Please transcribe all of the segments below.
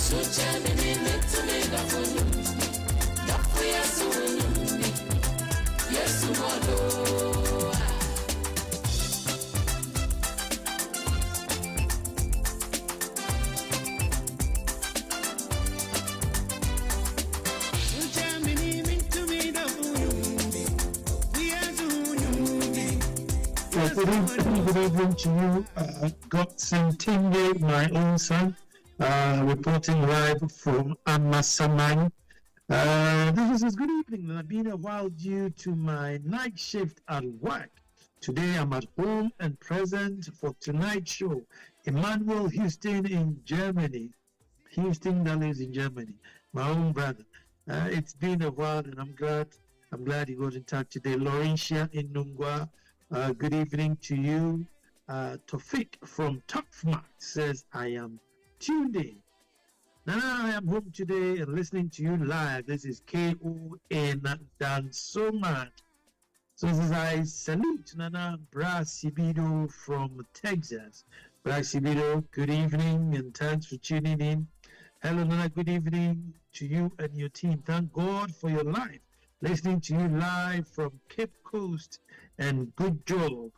Good evening to you, Godson my own son, reporting live from Amasaman. This is good evening. I've been a while due to my night shift at work. Today I'm at home and present for tonight's show. Emmanuel Houston in Germany. Houston that lives in Germany. My own brother. It's been a while and I'm glad you got in touch today. Laurentia in Nungwa. Good evening to you. Tofik from Topmark says, I am tuned in. Nana, I am home today and listening to you live. This is KON done so much. So this is I salute Nana Brasibido from Texas. Brasibido, good evening and thanks for tuning in. Hello Nana, good evening to you and your team. Thank God for your life. Listening to you live from Cape Coast and good job.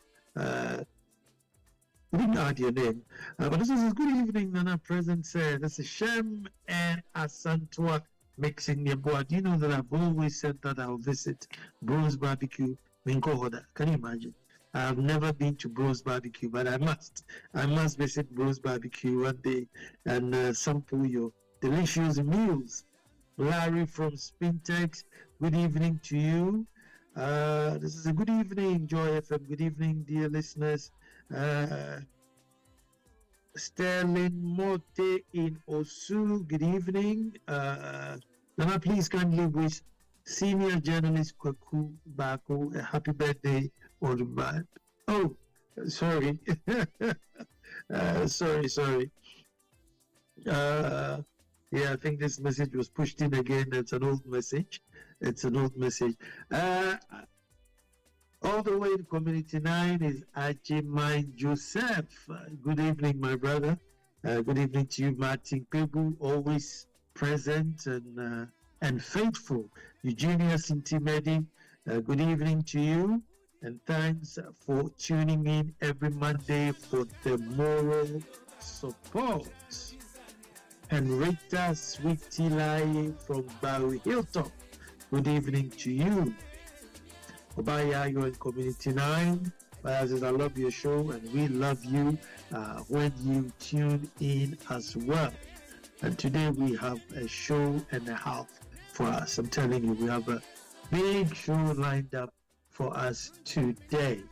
We didn't add your name, but this is a good evening. Nana present said, this is Shem and Asantua mixing your boy. Do you know that I've always said that I'll visit Bros Barbecue Minkohoda? Can you imagine? I've never been to Bros Barbecue, but I must visit Bros Barbecue one day and sample your delicious meals. Larry from Spintex, good evening to you. This is a good evening, Joy FM. Good evening, dear listeners. Sterling Mote in Osu, good evening. Nana, please kindly wish senior journalist Kwaku Bako a happy birthday on the bad. Oh, sorry. Sorry. Yeah, I think this message was pushed in again. It's an old message. All the way in Community 9 is Ajimai Joseph. Good evening, my brother. Good evening to you, Martin Pebu, always present and faithful. Eugenia Sintimedi, good evening to you. And thanks for tuning in every Monday for the moral support. Henrietta Sweetie Lai from Bowie Hilltop. Good evening to you. Obaya, you're in Community 9. Obaya says, I love your show and we love you when you tune in as well. And today we have a show and a half for us. I'm telling you, we have a big show lined up for us today.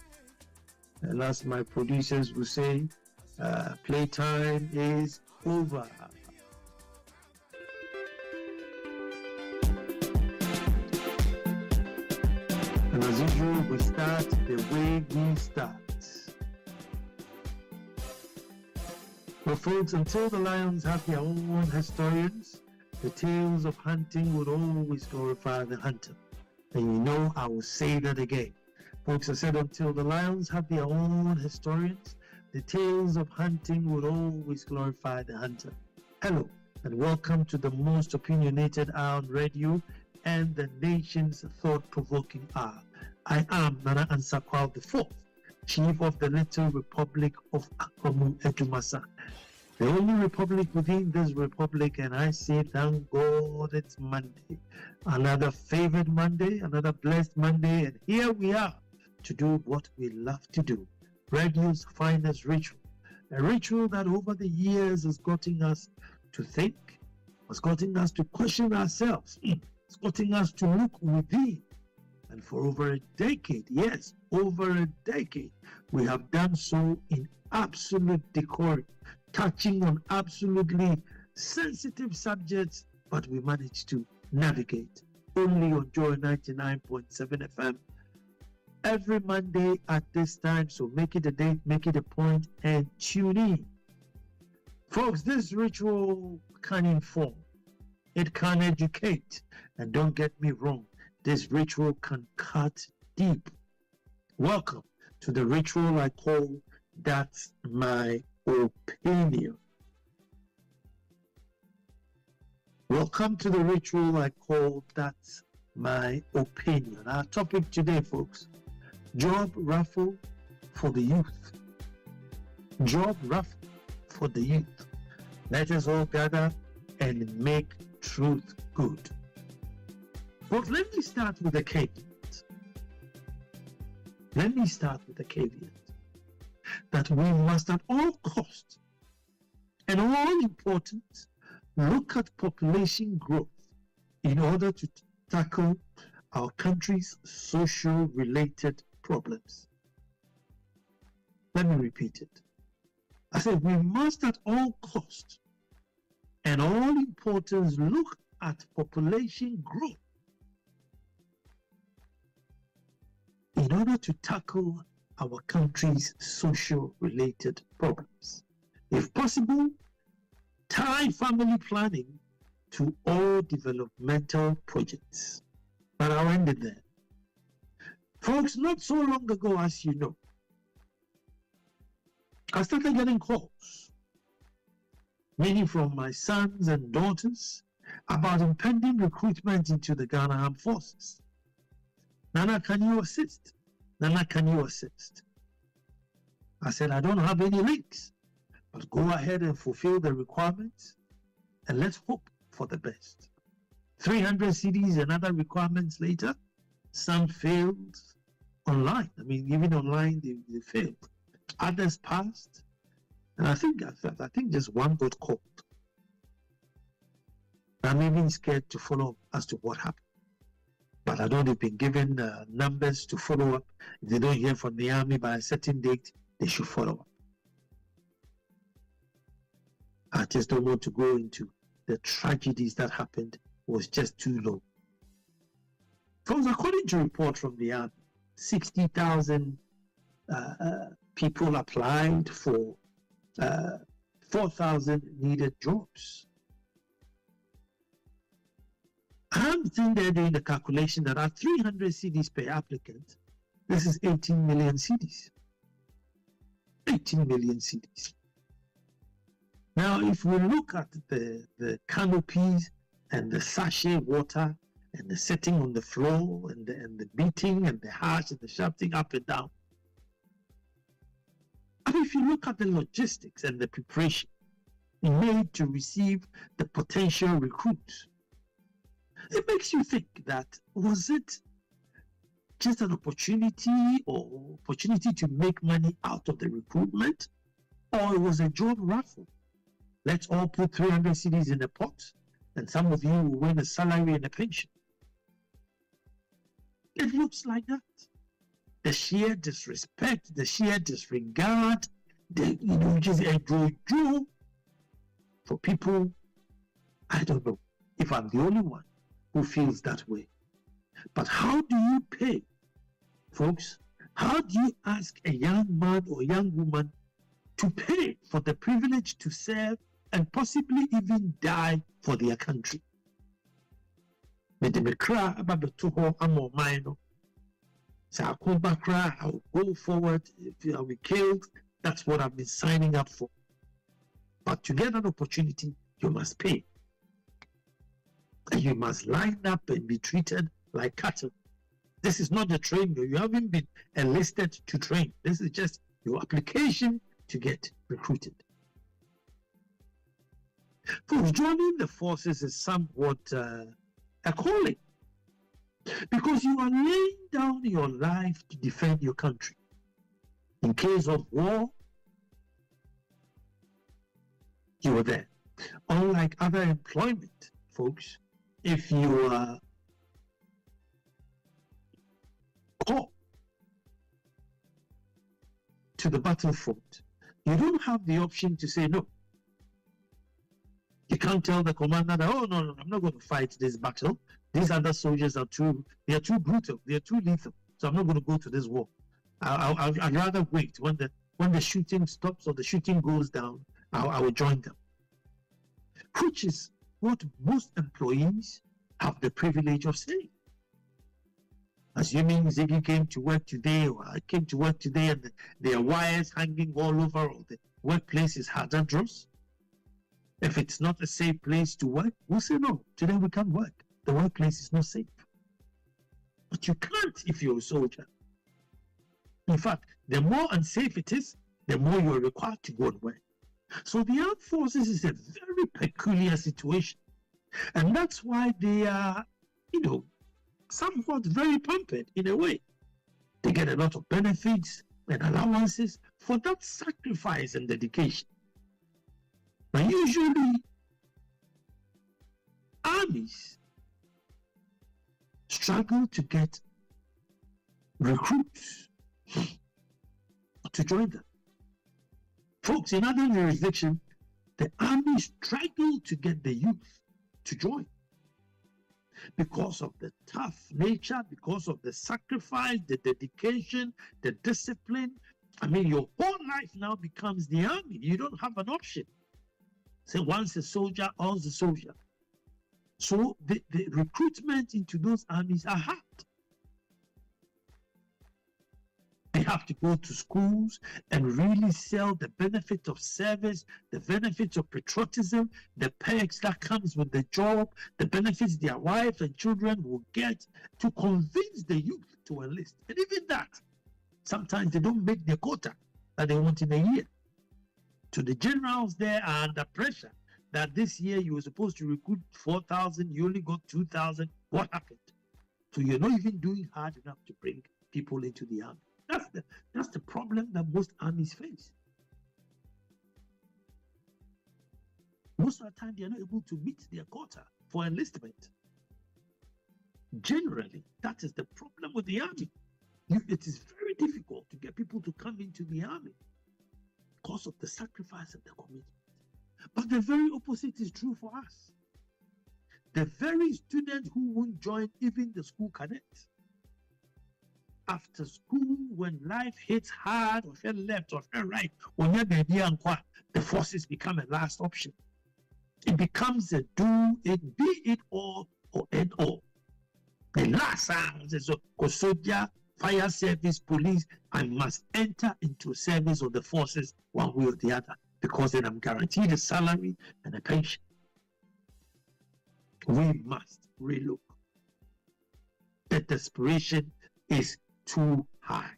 And as my producers will say, playtime is over. And as usual, we start the way we start. Well, folks, until the lions have their own historians, the tales of hunting would always glorify the hunter. And you know, I will say that again. Folks, I said until the lions have their own historians, the tales of hunting would always glorify the hunter. Hello, and welcome to the most opinionated hour on radio and the nation's thought-provoking hour. I am Nana Kwao IV, Chief of the Little Republic of Akwamu Ejumasa. The only republic within this republic, and I say thank God it's Monday. Another favored Monday, another blessed Monday, and here we are to do what we love to do. Radio's finest ritual. A ritual that over the years has gotten us to think, has gotten us to question ourselves, it's gotten us to look within. And for over a decade, yes, over a decade, we have done so in absolute decorum, touching on absolutely sensitive subjects, but we managed to navigate. Only on Joy 99.7 FM. Every Monday at this time, so make it a date, make it a point, and tune in. Folks, this ritual can inform, it can educate, and don't get me wrong, this ritual can cut deep. Welcome to the ritual I call That's My Opinion. We'll come to the ritual I call That's My Opinion. Our topic today, folks, job raffle for the youth. Job raffle for the youth. Let us all gather and make truth good. But let me start with a caveat. That we must at all costs and all importance look at population growth in order to tackle our country's social related problems. Let me repeat it. I said we must at all costs and all importance look at population growth in order to tackle our country's social related problems. If possible, tie family planning to all developmental projects. But I'll end it there. Folks, not so long ago, as you know, I started getting calls, many from my sons and daughters, about impending recruitment into the Ghana Armed Forces. Nana, can you assist? Nana, can you assist? I said, I don't have any links, but go ahead and fulfill the requirements and let's hope for the best. 300 CDs and other requirements later, some failed online. I mean, even online, they failed. Others passed, and I think just one got called. I'm even scared to follow up as to what happened. But I know they've been given numbers to follow up. If they don't hear from the army by a certain date, they should follow up. I just don't want to go into the tragedies that happened. It was just too low. Because according to a report from the army, 60,000 people applied for 4,000 needed jobs. I'm sitting there doing the calculation that at 300 CDs per applicant, this is 18 million CDs. 18 million CDs. Now, if we look at the canopies and the sachet water and the setting on the floor and the beating and the harsh and the shouting up and down, I mean, if you look at the logistics and the preparation made to receive the potential recruits, it makes you think that, was it just an opportunity to make money out of the recruitment, or it was a job raffle? Let's all put 300 CDs in the pot, and some of you will win a salary and a pension. It looks like that. The sheer disrespect, the sheer disregard, just a jojo for people. I don't know if I'm the only one who feels that way. But how do you pay, folks? How do you ask a young man or young woman to pay for the privilege to serve and possibly even die for their country? I'll go forward. If I'll be killed, that's what I've been signing up for. But to get an opportunity, you must pay. And you must line up and be treated like cattle. This is not the training. You haven't been enlisted to train. This is just your application to get recruited. Folks, joining the forces is somewhat a calling, because you are laying down your life to defend your country. In case of war, you are there. Unlike other employment, folks, if you are called to the battlefront, you don't have the option to say no. You can't tell the commander that, oh, no, I'm not going to fight this battle. These other soldiers are too brutal, they're too lethal, so I'm not going to go to this war. I'd rather wait. When the shooting stops or the shooting goes down, I will join them. Which is what most employees have the privilege of saying. Assuming Ziggy came to work today, or I came to work today, and there are wires hanging all over, or the workplace is hazardous, If it's not a safe place to work, we'll say no. Today we can't work. The workplace is not safe. But you can't if you're a soldier. In fact, the more unsafe it is, the more you're required to go and work. So the armed forces is a very peculiar situation. And that's why they are, somewhat very pampered in a way. They get a lot of benefits and allowances for that sacrifice and dedication. But usually, armies struggle to get recruits to join them. Folks, in other jurisdictions, the army struggle to get the youth to join because of the tough nature, because of the sacrifice, the dedication, the discipline. I mean, your whole life now becomes the army. You don't have an option. So once a soldier, always a soldier. So the recruitment into those armies are hard. They have to go to schools and really sell the benefit of service, the benefits of patriotism, the perks that comes with the job, the benefits their wives and children will get to convince the youth to enlist. And even that, sometimes they don't make the quota that they want in a year. So the generals there are under pressure that this year you were supposed to recruit 4,000, you only got 2,000. What happened? So you're not even doing hard enough to bring people into the army. That's the problem that most armies face. Most of the time, they are not able to meet their quota for enlistment. Generally, that is the problem with the army. It is very difficult to get people to come into the army because of the sacrifice and the commitment. But the very opposite is true for us. The very student who won't join even the school cadet, after school, when life hits hard, or fell left or fell right, the forces become a last option. It becomes a do it, be it all or end all. The last sound is soldier, fire service, police. I must enter into service of the forces one way or the other, because then I'm guaranteed a salary and a pension. We must relook. The desperation is too high.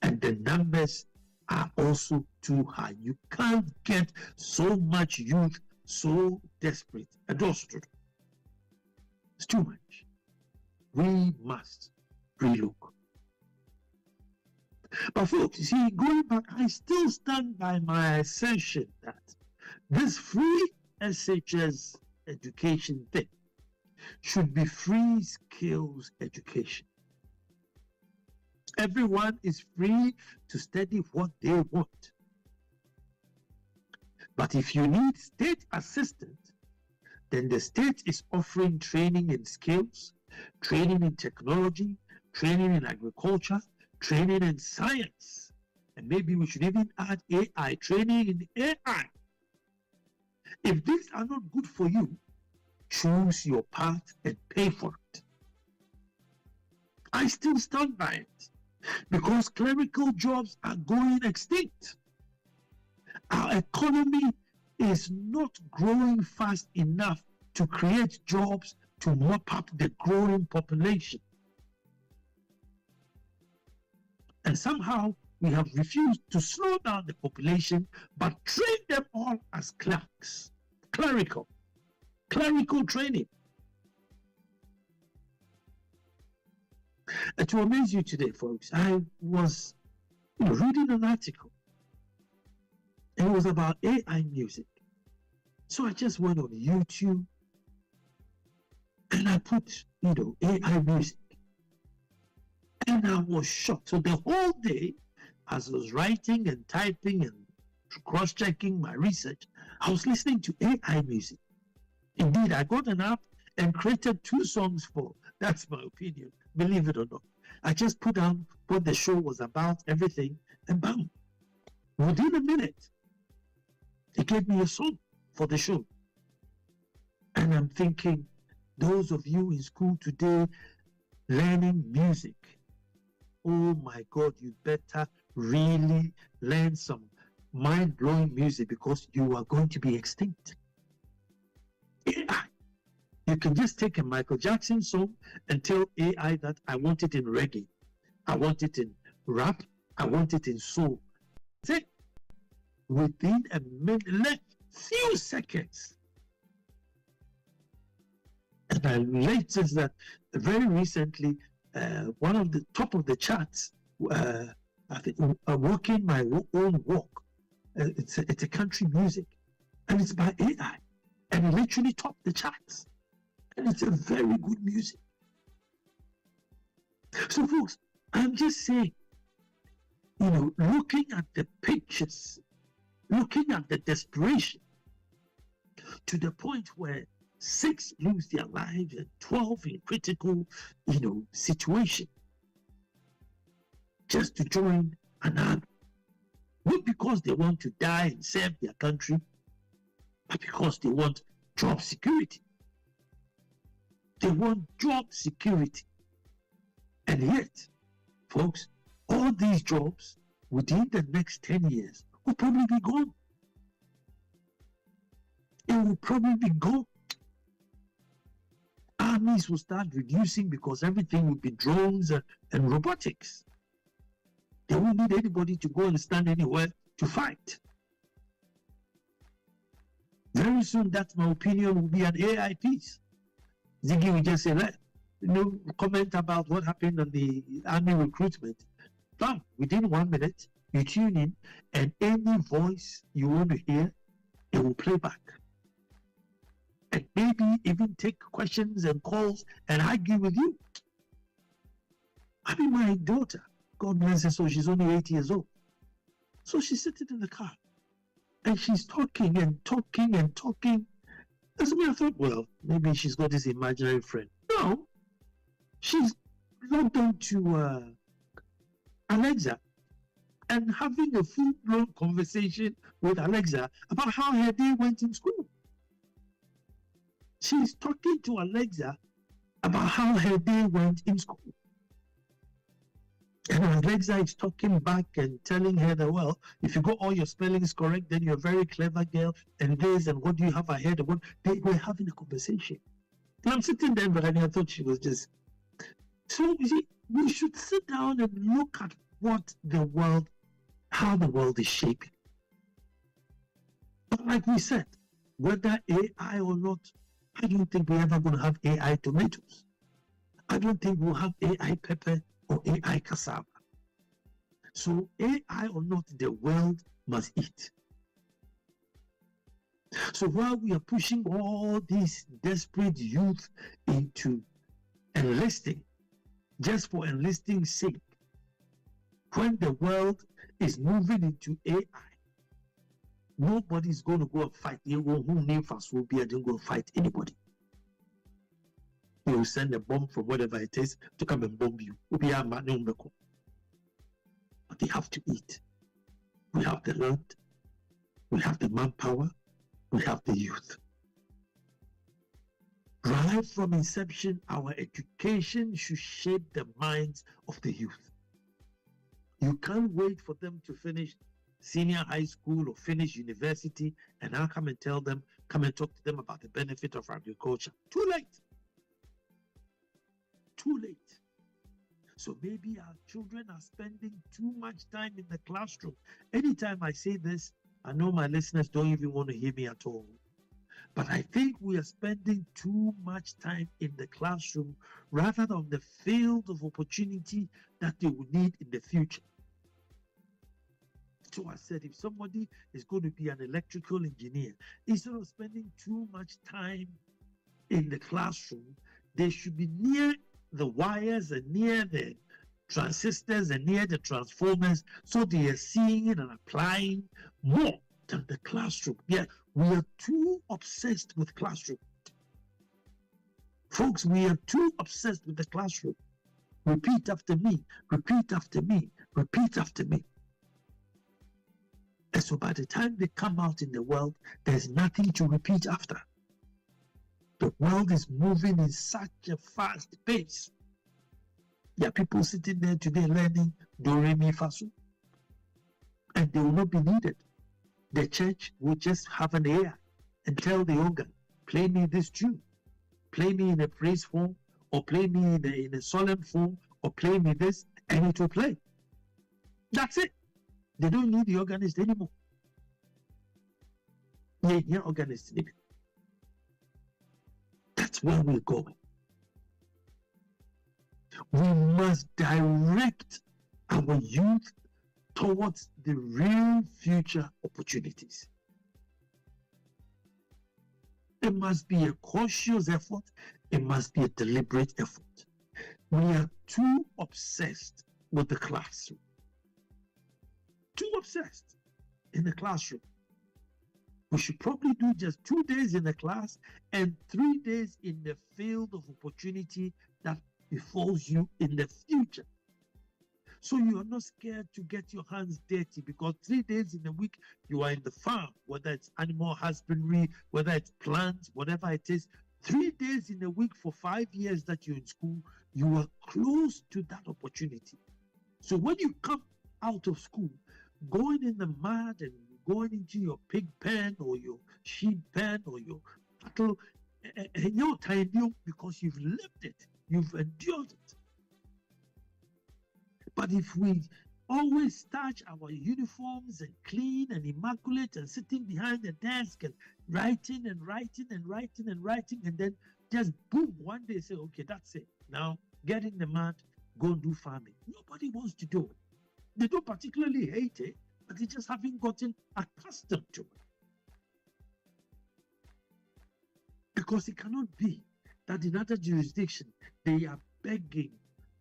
And the numbers are also too high. You can't get so much youth so desperate. And also, it's too much. We must relook. But folks, you see, going back, I still stand by my assertion that this free SHS education thing should be free skills education. Everyone is free to study what they want. But if you need state assistance, then the state is offering training in skills, training in technology, training in agriculture, training in science. And maybe we should even add AI, training in AI. If these are not good for you, choose your path and pay for it. I still stand by it because clerical jobs are going extinct. Our economy is not growing fast enough to create jobs to mop up the growing population. And somehow we have refused to slow down the population but train them all as clerks, clerical training. And to amaze you today, folks, I was reading an article. It was about AI music. So I just went on YouTube and I put, AI music. And I was shocked. So the whole day, as I was writing and typing and cross-checking my research, I was listening to AI music. Indeed, I got an app and created 2 songs for. That's my opinion, believe it or not. I just put down what the show was about, everything, and bam. Within a minute, it gave me a song for the show. And I'm thinking, those of you in school today learning music, oh my God, you better really learn some mind-blowing music because you are going to be extinct. AI. You can just take a Michael Jackson song and tell AI that I want it in reggae, I want it in rap, I want it in soul. That's it. Within a minute, few seconds. And I noticed that very recently, one of the top of the charts, I think, Walking My Own Walk. It's a country music, and it's by AI, and it literally topped the charts. And it's a very good music. So, folks, I'm just saying, looking at the pictures, looking at the desperation, to the point where 6 lose their lives and 12 in critical, situation, just to join an army. Not because they want to die and serve their country, but because they want job security. They want job security. And yet, folks, all these jobs within the next 10 years will probably be gone. It will probably be gone. Armies will start reducing because everything will be drones and robotics. They won't need anybody to go and stand anywhere to fight. Very soon, that's my opinion, will be an AI piece. Ziggy will just say, comment about what happened on the army recruitment. Bam, within 1 minute, you tune in, and any voice you want to hear, it will play back. And maybe even take questions and calls and argue with you. I mean, my daughter, God bless her, so she's only 8 years old. So she's sitting in the car, and she's talking and talking and talking. That's what I thought, well, maybe she's got this imaginary friend. No, she's logged on to Alexa and having a full-blown conversation with Alexa about how her day went in school. She's talking to Alexa about how her day went in school. And Alexa is talking back and telling her that, well, if you got all your spellings correct, then you're a very clever girl, and this, and what do you have ahead of what? They were having a conversation. And I'm sitting there, but I thought she was just... So, you see, we should sit down and look at how the world is shaping. But like we said, whether AI or not, I don't think we're ever going to have AI tomatoes. I don't think we'll have AI pepper or AI cassava. So AI or not, the world must eat. So while we are pushing all these desperate youth into enlisting, just for enlisting's sake, when the world is moving into AI, nobody's going to go and fight. They will go fight anybody. They will send a bomb from whatever it is to come and bomb you. But they have to eat. We have the land, we have the manpower, we have the youth. Right from inception, our education should shape the minds of the youth. You can't wait for them to finish senior high school or finish university and I'll come and talk to them about the benefit of agriculture. Too late. Too late. So maybe our children are spending too much time in the classroom. Anytime I say this, I know my listeners don't even want to hear me at all. But I think we are spending too much time in the classroom rather than the field of opportunity that they will need in the future. So I said, if somebody is going to be an electrical engineer, instead of spending too much time in the classroom, they should be near the wires and near the transistors and near the transformers, so they are seeing it and applying more than the classroom. Yeah, we are too obsessed with classroom. Folks, we are too obsessed with the classroom. Repeat after me, repeat after me, repeat after me. And so by the time they come out in the world, there's nothing to repeat after. The world is moving in such a fast pace. There are people sitting there today learning Do, Re, Mi, Fa, So. And they will not be needed The church will just have an AI and tell the organ, play me this tune, play me in a praise form, or play me in a solemn form, or play me this, and it will play. That's it. They don't need the organist anymore. Yeah, organist. That's where we're going. We must direct our youth towards the real future opportunities. It must be a cautious effort. It must be a deliberate effort. We are too obsessed with the classroom. Too obsessed in the classroom. We should probably do just 2 days in the class and 3 days in the field of opportunity that befalls you in the future. So you are not scared to get your hands dirty, because 3 days in a week you are in the farm, whether it's animal husbandry, whether it's plants, whatever it is. 3 days in a week for 5 years that you're in school, you are close to that opportunity. So when you come out of school, going in the mud and going into your pig pen or your sheep pen or your cattle, and you're tired because you've lived it, you've endured it. But if we always starch our uniforms and clean and immaculate and sitting behind the desk and writing and writing and writing and writing, and then just boom, one day say, okay, that's it. Now get in the mud, go and do farming. Nobody wants to do it. They don't particularly hate it, but they just haven't gotten accustomed to it. Because it cannot be that in other jurisdictions they are begging,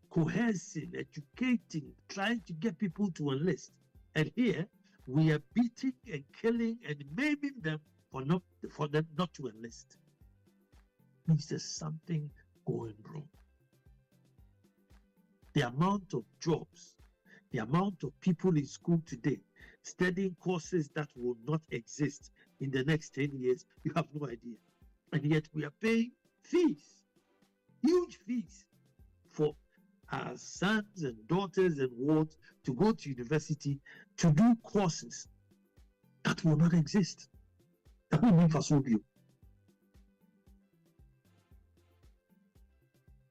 coercing, educating, trying to get people to enlist. And here we are beating and killing and maiming them for them not to enlist. Means there's something going wrong. The amount of jobs, the amount of people in school today studying courses that will not exist in the next 10 years, you have no idea. And yet we are paying fees, huge fees, for our sons and daughters and wards to go to university to do courses that will not exist. That will mean for you.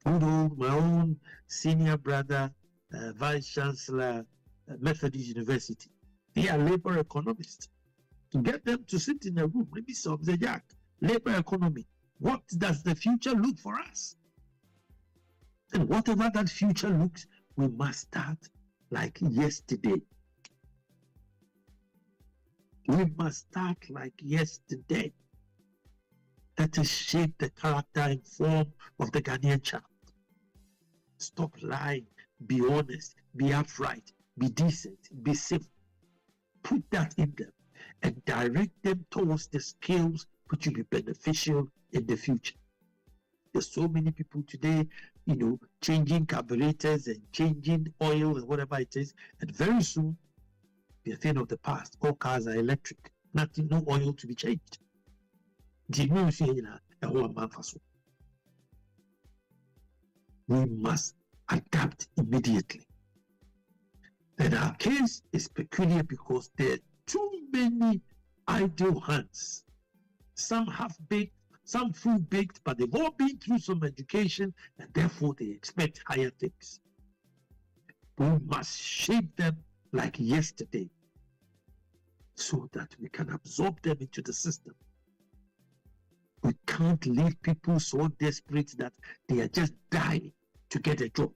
My own senior brother, Vice Chancellor, Methodist University, they are labor economists. To get them to sit in a room, maybe some say, Jack, labor economy, what does the future look for us? And whatever that future looks, we must start like yesterday. We must start like yesterday. Let us shape the character and form of the Ghanaian child. Stop lying, be honest, be upright, be decent, be civil. Put that in them and direct them towards the skills which will be beneficial in the future. There's so many people today, changing carburetors and changing oil and whatever it is, and very soon, be a thing of the past. All cars are electric, nothing, no oil to be changed. We must adapt immediately. And our case is peculiar because there are too many idle hands. Some half-baked, some full-baked, but they've all been through some education, and therefore they expect higher things. We must shape them like yesterday so that we can absorb them into the system. We can't leave people so desperate that they are just dying to get a job.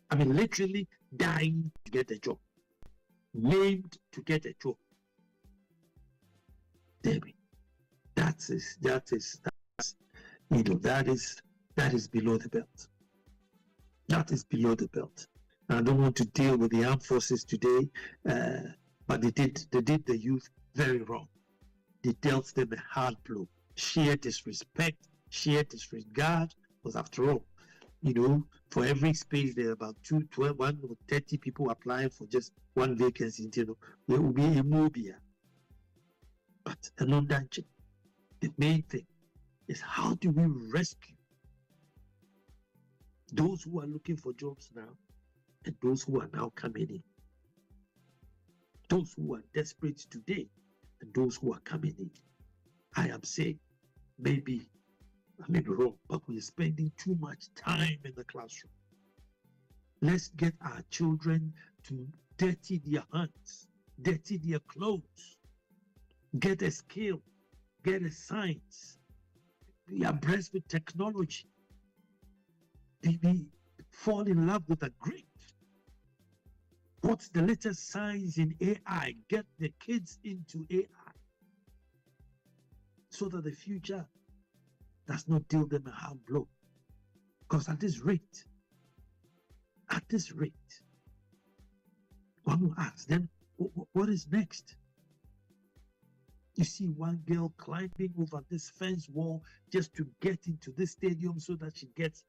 I mean, literally dying to get a job, maimed to get a job. David, that is below the belt. That is below the belt. I don't want to deal with the armed forces today, but they did the youth very wrong. They dealt them a hard blow. Sheer disrespect, sheer disregard, because after all, for every space there are about 1 or 30 people applying for just one vacancy. There will be a mobile. But the main thing is, how do we rescue those who are looking for jobs now and those who are now coming in? Those who are desperate today and those who are coming in. I am saying, maybe I may be wrong, but we're spending too much time in the classroom. Let's get our children to dirty their hands, dirty their clothes, get a skill, get a science, be abreast with technology, fall in love with a great. What's the latest science in AI? Get the kids into AI so that the future does not deal them a hard blow. Because at this rate, one will ask them, what is next? You see one girl climbing over this fence wall just to get into this stadium so that she gets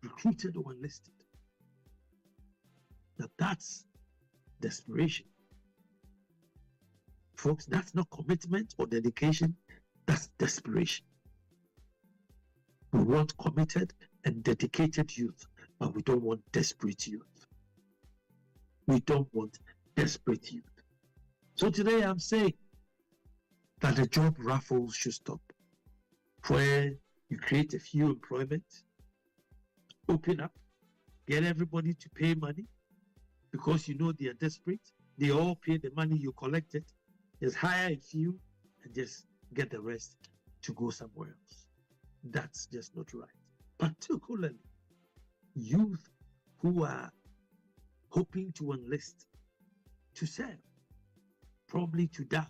recruited or enlisted. Now that's desperation. Folks, that's not commitment or dedication, that's desperation. We want committed and dedicated youth, but we don't want desperate youth. We don't want desperate youth. So today I'm saying that the job raffles should stop, where you create a few employment, open up, get everybody to pay money because you know they are desperate. They all pay the money you collected. Just hire a few and just get the rest to go somewhere else. That's just not right. Particularly youth who are hoping to enlist, to serve, probably to die.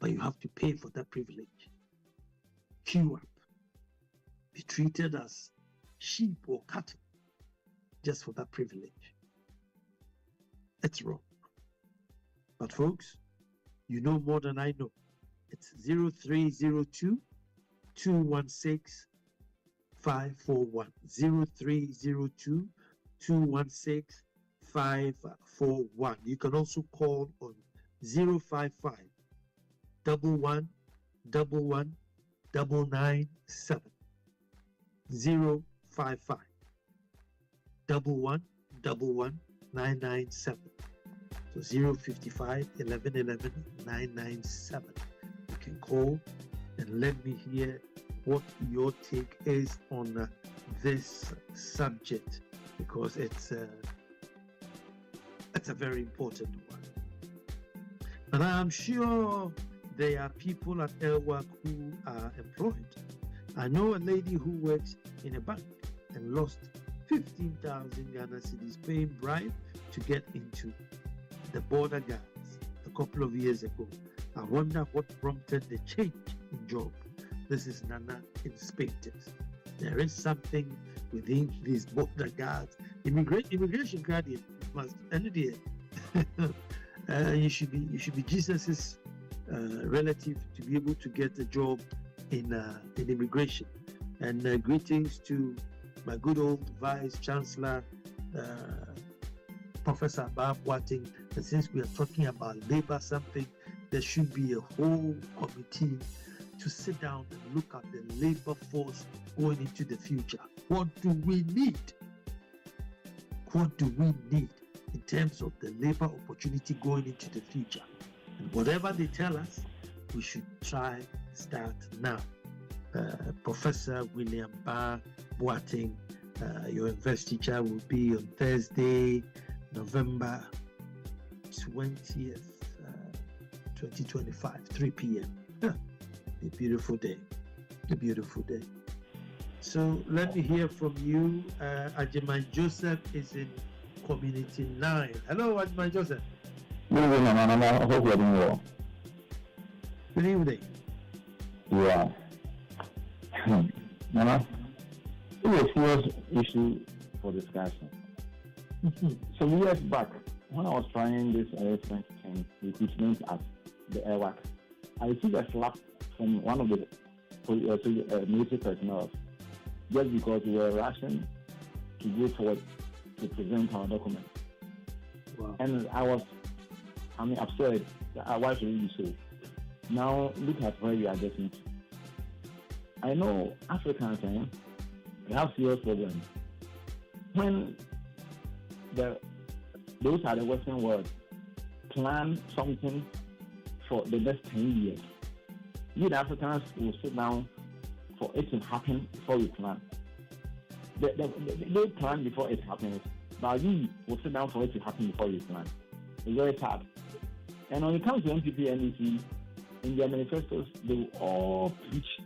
But you have to pay for that privilege. Queue up. Be treated as sheep or cattle just for that privilege. It's wrong. But folks, you know more than I know. It's 0302 216 541. 0302 216 541. You can also call on 055 11 11 997. 055 11 11 997. So 055 11 11 997. You can call and let me hear what your take is on this subject, because it's a very important one. And I'm sure there are people at Airwork who are employed. I know a lady who works in a bank and lost 15,000 Ghana cedis paying bribe to get into the border guards a couple of years ago. I wonder what prompted the change in job. This is Nana Inspectors. There is something within these border guards. Immigration guardian must end there. You should be Jesus's relative to be able to get a job in immigration. And greetings to my good old Vice Chancellor, Professor Bob Watting. And since we are talking about labor something, there should be a whole committee to sit down and look at the labor force going into the future. What do we need? What do we need in terms of the labor opportunity going into the future? And whatever they tell us, we should try start now. Professor William Barr Boateng, your investiture will be on Thursday, November 20th, 2025, 3 p.m. A beautiful day. A beautiful day. So let me hear from you. Ajiman Joseph is in Community 9. Hello, Ajiman Joseph. Good evening, Nana. I hope you're doing well. Good evening. Yeah. Nana, it's a serious issue for discussion. Some years back, when I was trying this recruitment at the Airwork, I received a slap from one of the military personnel just because we were rushing to go forward to present our documents. Wow. And I was upset that why should we do so? Now look at where we are getting to. I know Africans, they have serious problems. When those are the Western world plan something for the next 10 years. You, the Africans, will sit down for it to happen before we plan. They plan before it happens, but we will sit down for it to happen before we plan. It's very sad. And when it comes to MPP and NEC, in their manifestos, they will all preach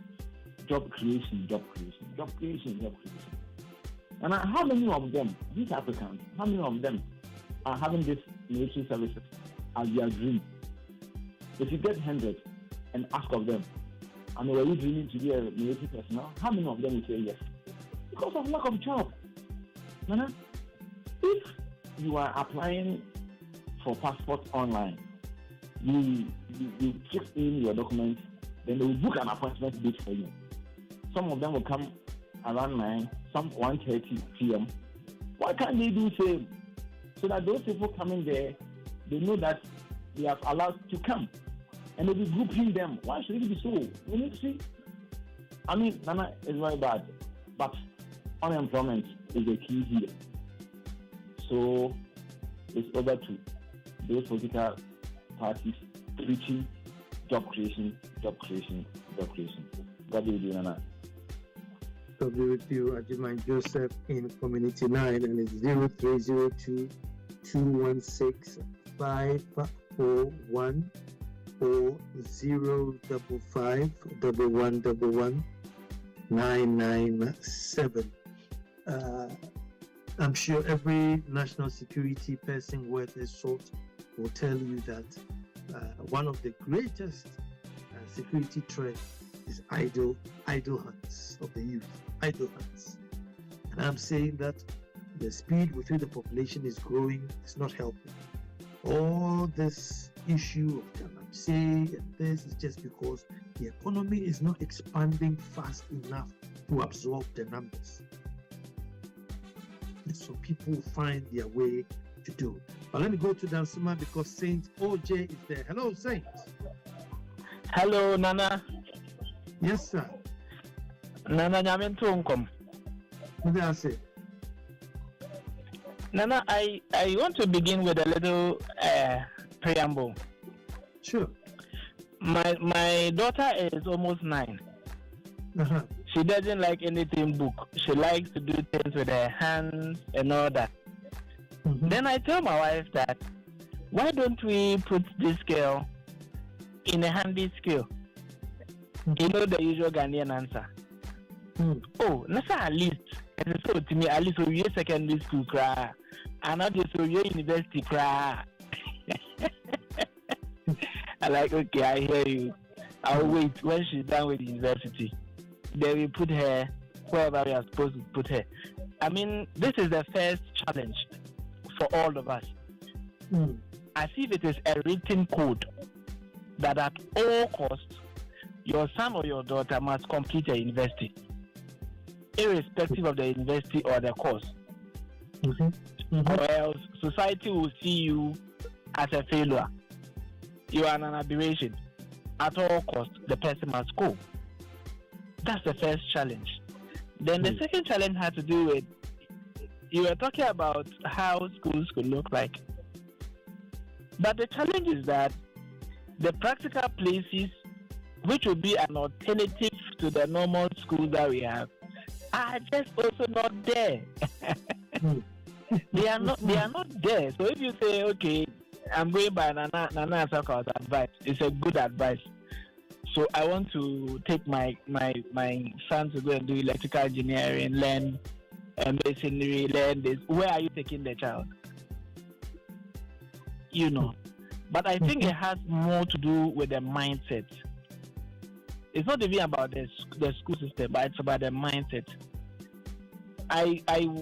job creation. And how many of them, these Africans, how many of them are having this military services as their dream? If you get 100 and ask of them, I mean, were you dreaming to be a military personnel? How many of them will say yes? Because of lack of job. Nana, if you are applying for passport online, you check in your documents, then they will book an appointment date for you. Some of them will come around 9, some 1:30 p.m. Why can't they do same? So that those people coming there, they know that they are allowed to come. And they'll be grouping them. Why should it be so? We need to see. I mean, Nana is very bad, but unemployment is the key here. So it's over to those political parties preaching job creation. God will do, Nana. God be with you, Ajiman Joseph in Community 9, and it's 0302 216 541 or 055 1111 997. I'm sure every national security person worth his salt will tell you that one of the greatest security threats is idle hands of the youth, idle hands. And I'm saying that the speed with which the population is growing is not helping. All this issue of Galamsey and this is just because the economy is not expanding fast enough to absorb the numbers. And so people find their way to do. But let me go to Dansuma because Saint OJ is there. Hello, Saint. Hello, Nana. Yes, sir. Nana, Nyamintunkom. What did I say? Nana, I want to begin with a little preamble. Sure. My daughter is almost 9. Uh-huh. She doesn't like anything book. She likes to do things with her hands and all that. Mm-hmm. Then I tell my wife that, why don't we put this girl in a handy skill? Mm-hmm. You know the usual Ghanaian answer. Mm. Oh, nasa at least. And so to me, at least we secondary school cry. And not just we university cry. I like, okay, I hear you. I'll wait when she's done with university. Then we put her wherever we are supposed to put her. I mean, this is the first challenge for all of us. Mm. As if it is a written code that at all costs, your son or your daughter must complete a university, irrespective of the university or the course. Mm-hmm. Mm-hmm. Or else society will see you as a failure. You are an aberration. At all costs, the person must go. That's the first challenge. Then the second challenge had to do with, you were talking about how schools could look like. But the challenge is that the practical places, which will be an alternative to the normal schools that we have, are just also not there. They are not there. So if you say, okay, I'm going by Nana Kwao IV's advice, it's a good advice. So I want to take my son to go and do electrical engineering, learn masonry, learn this. Where are you taking the child? You know. But I think it has more to do with the mindset. It's not even about the school system, but it's about the mindset.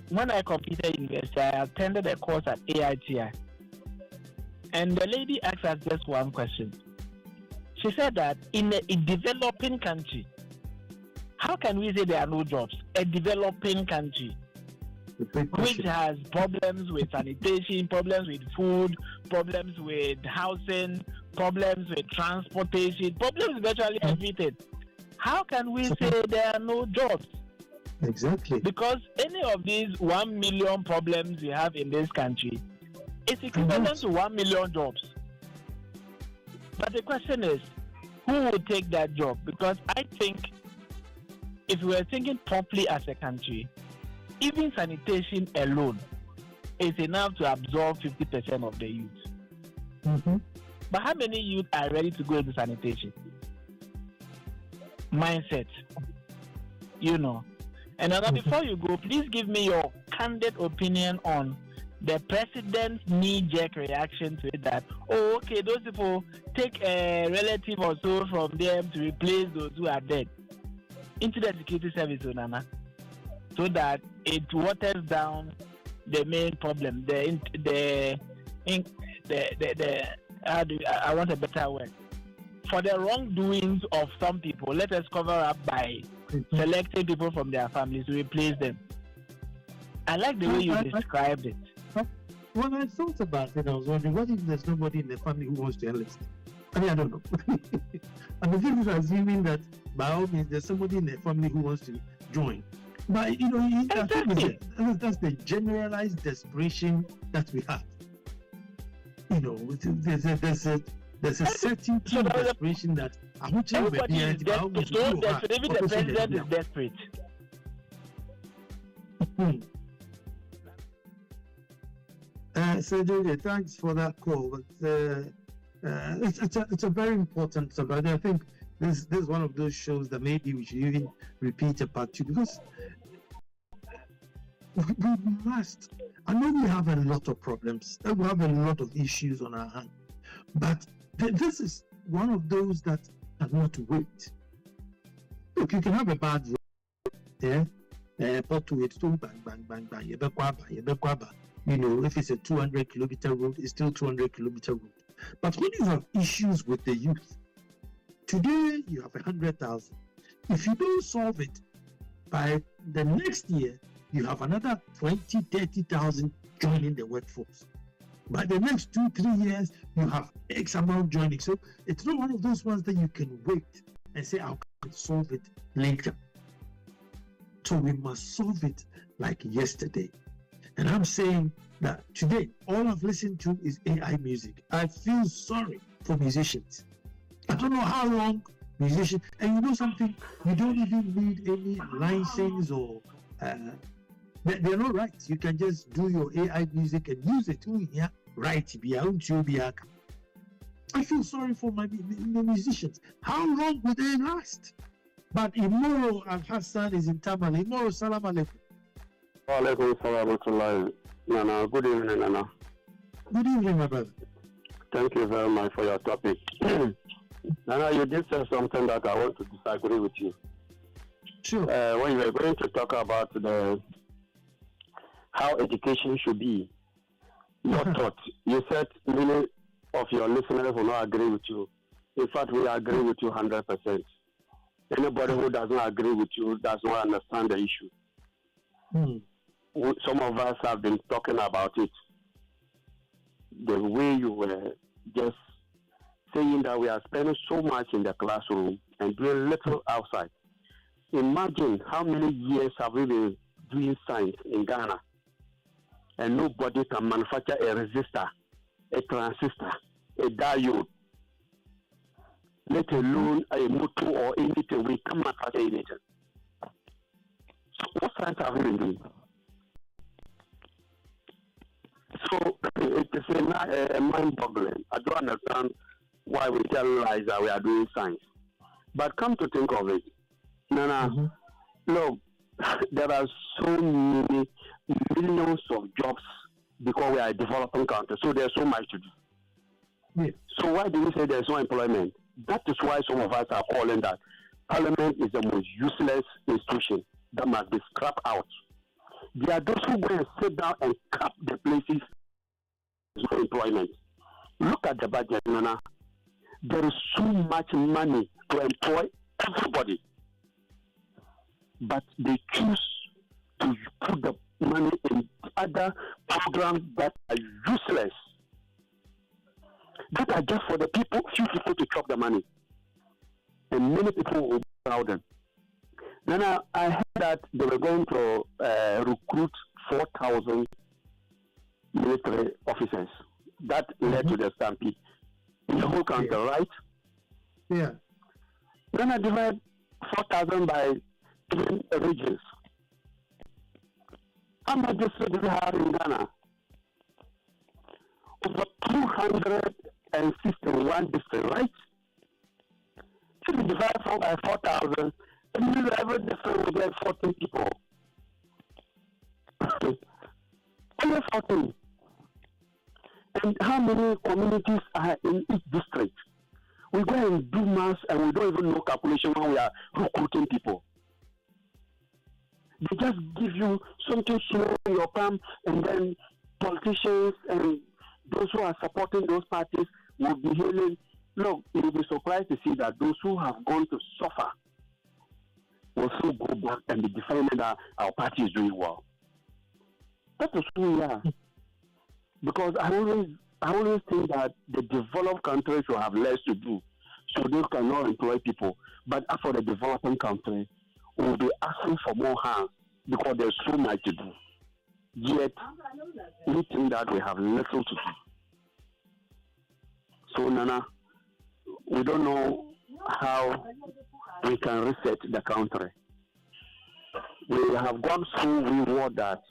When I completed university, I attended a course at AITI. And the lady asked us just one question. She said that in a developing country, how can we say there are no jobs? A developing country, which has problems with sanitation, problems with food, problems with housing, problems with transportation, problems with virtually everything. How can we say there are no jobs? Exactly. Because any of these 1 million problems we have in this country is equivalent to 1 million jobs. But the question is, who will take that job? Because I think if we were thinking properly as a country, even sanitation alone is enough to absorb 50% of the youth. Mm-hmm. But how many youth are ready to go into sanitation? Mindset, And now, before you go, please give me your candid opinion on the president's knee-jerk reaction to it that, okay, those people take a relative or so from them to replace those who are dead into the security service, Nana, so that it waters down the main problem. I want a better word. For the wrongdoings of some people, let us cover up by selecting people from their families to replace them. I like the way you described it. When I thought about it, I was wondering, what if there's nobody in the family who wants to enlist? I mean, I don't know. I'm assuming that by all means there's somebody in the family who wants to join. But exactly. That's the generalized desperation that we have. There's a certain desperation that everybody is desperate. So desperate. Even the president is desperate. So JJ, thanks for that call. But it's a very important subject. I think this is one of those shows that maybe we should even repeat a part 2, because we must. I know we have a lot of problems. We have a lot of issues on our hands, but this is one of those that cannot wait. Look, you can have a bad road, but to it, bang, bang, bang, bang, if it's a 200-kilometer road, it's still 200-kilometer road. But when you have issues with the youth, today you have 100,000. If you don't solve it, by the next year, you have another 20, 30,000 joining the workforce. By the next 2-3 years, you have X amount joining. So it's not one of those ones that you can wait and say, I'll solve it later. So we must solve it like yesterday. And I'm saying that today, all I've listened to is AI music. I feel sorry for musicians. I don't know how long musicians, and you know something, you don't even need any license or they're not rights. You can just do your AI music and use it. Right. I feel sorry for my musicians. How long will they last? But Imoro and Hassan is in Tamale. Imoro, salam alaikum. Walaikum salam. Nana, good evening, Nana. Good evening, my brother. Thank you very much for your topic. Nana, you did say something that I want to disagree with you. Sure. When you were going to talk about how education should be, your thought, you said many of your listeners will not agree with you. In fact, we agree with you 100%. Anybody who does not agree with you does not understand the issue. Some of us have been talking about it. The way you were just saying that we are spending so much in the classroom and doing little outside. Imagine how many years have we been doing science in Ghana, and nobody can manufacture a resistor, a transistor, a diode, let alone a motor or anything. We can't manufacture anything. So what science have we been doing? So it is a mind-boggling. I don't understand why we tell lies that we are doing science. But come to think of it, Nana, look, there are so many millions of jobs because we are a developing country. So there's so much to do. Yeah. So why do we say there's no employment? That is why some of us are calling that Parliament is the most useless institution that must be scrapped out. There are those who go and sit down and cap the places for employment. Look at the budget, Nana. There is so much money to employ everybody. But they choose to put the money in other programs that are useless. That are just for the people, few people to chop the money. And many people will allow them. Then I heard that they were going to recruit 4,000 military officers. That led to the stampede. in the whole country, right? Yeah. Then I divide 4,000 by 10 regions. How much districts do we have in Ghana? Over 261 districts, right? If you divide 4 by 4,000, it means every district will get 14 people. Only 14. And how many communities are in each district? We go and do mass and we don't even know calculation when we are recruiting people. They just give you something small in your palm, and then politicians and those who are supporting those parties will be hailing. Look, you will be surprised to see that those who have gone to suffer will still go back and be defending that our party is doing well. That is who we are. Because I always think that the developed countries will have less to do, so they cannot employ people. But as for the developing countries, we will be asking for more hands because there's so much to do. Yet, we think that we have little to do. So, Nana, we don't know how we can reset the country. We have gone through reward that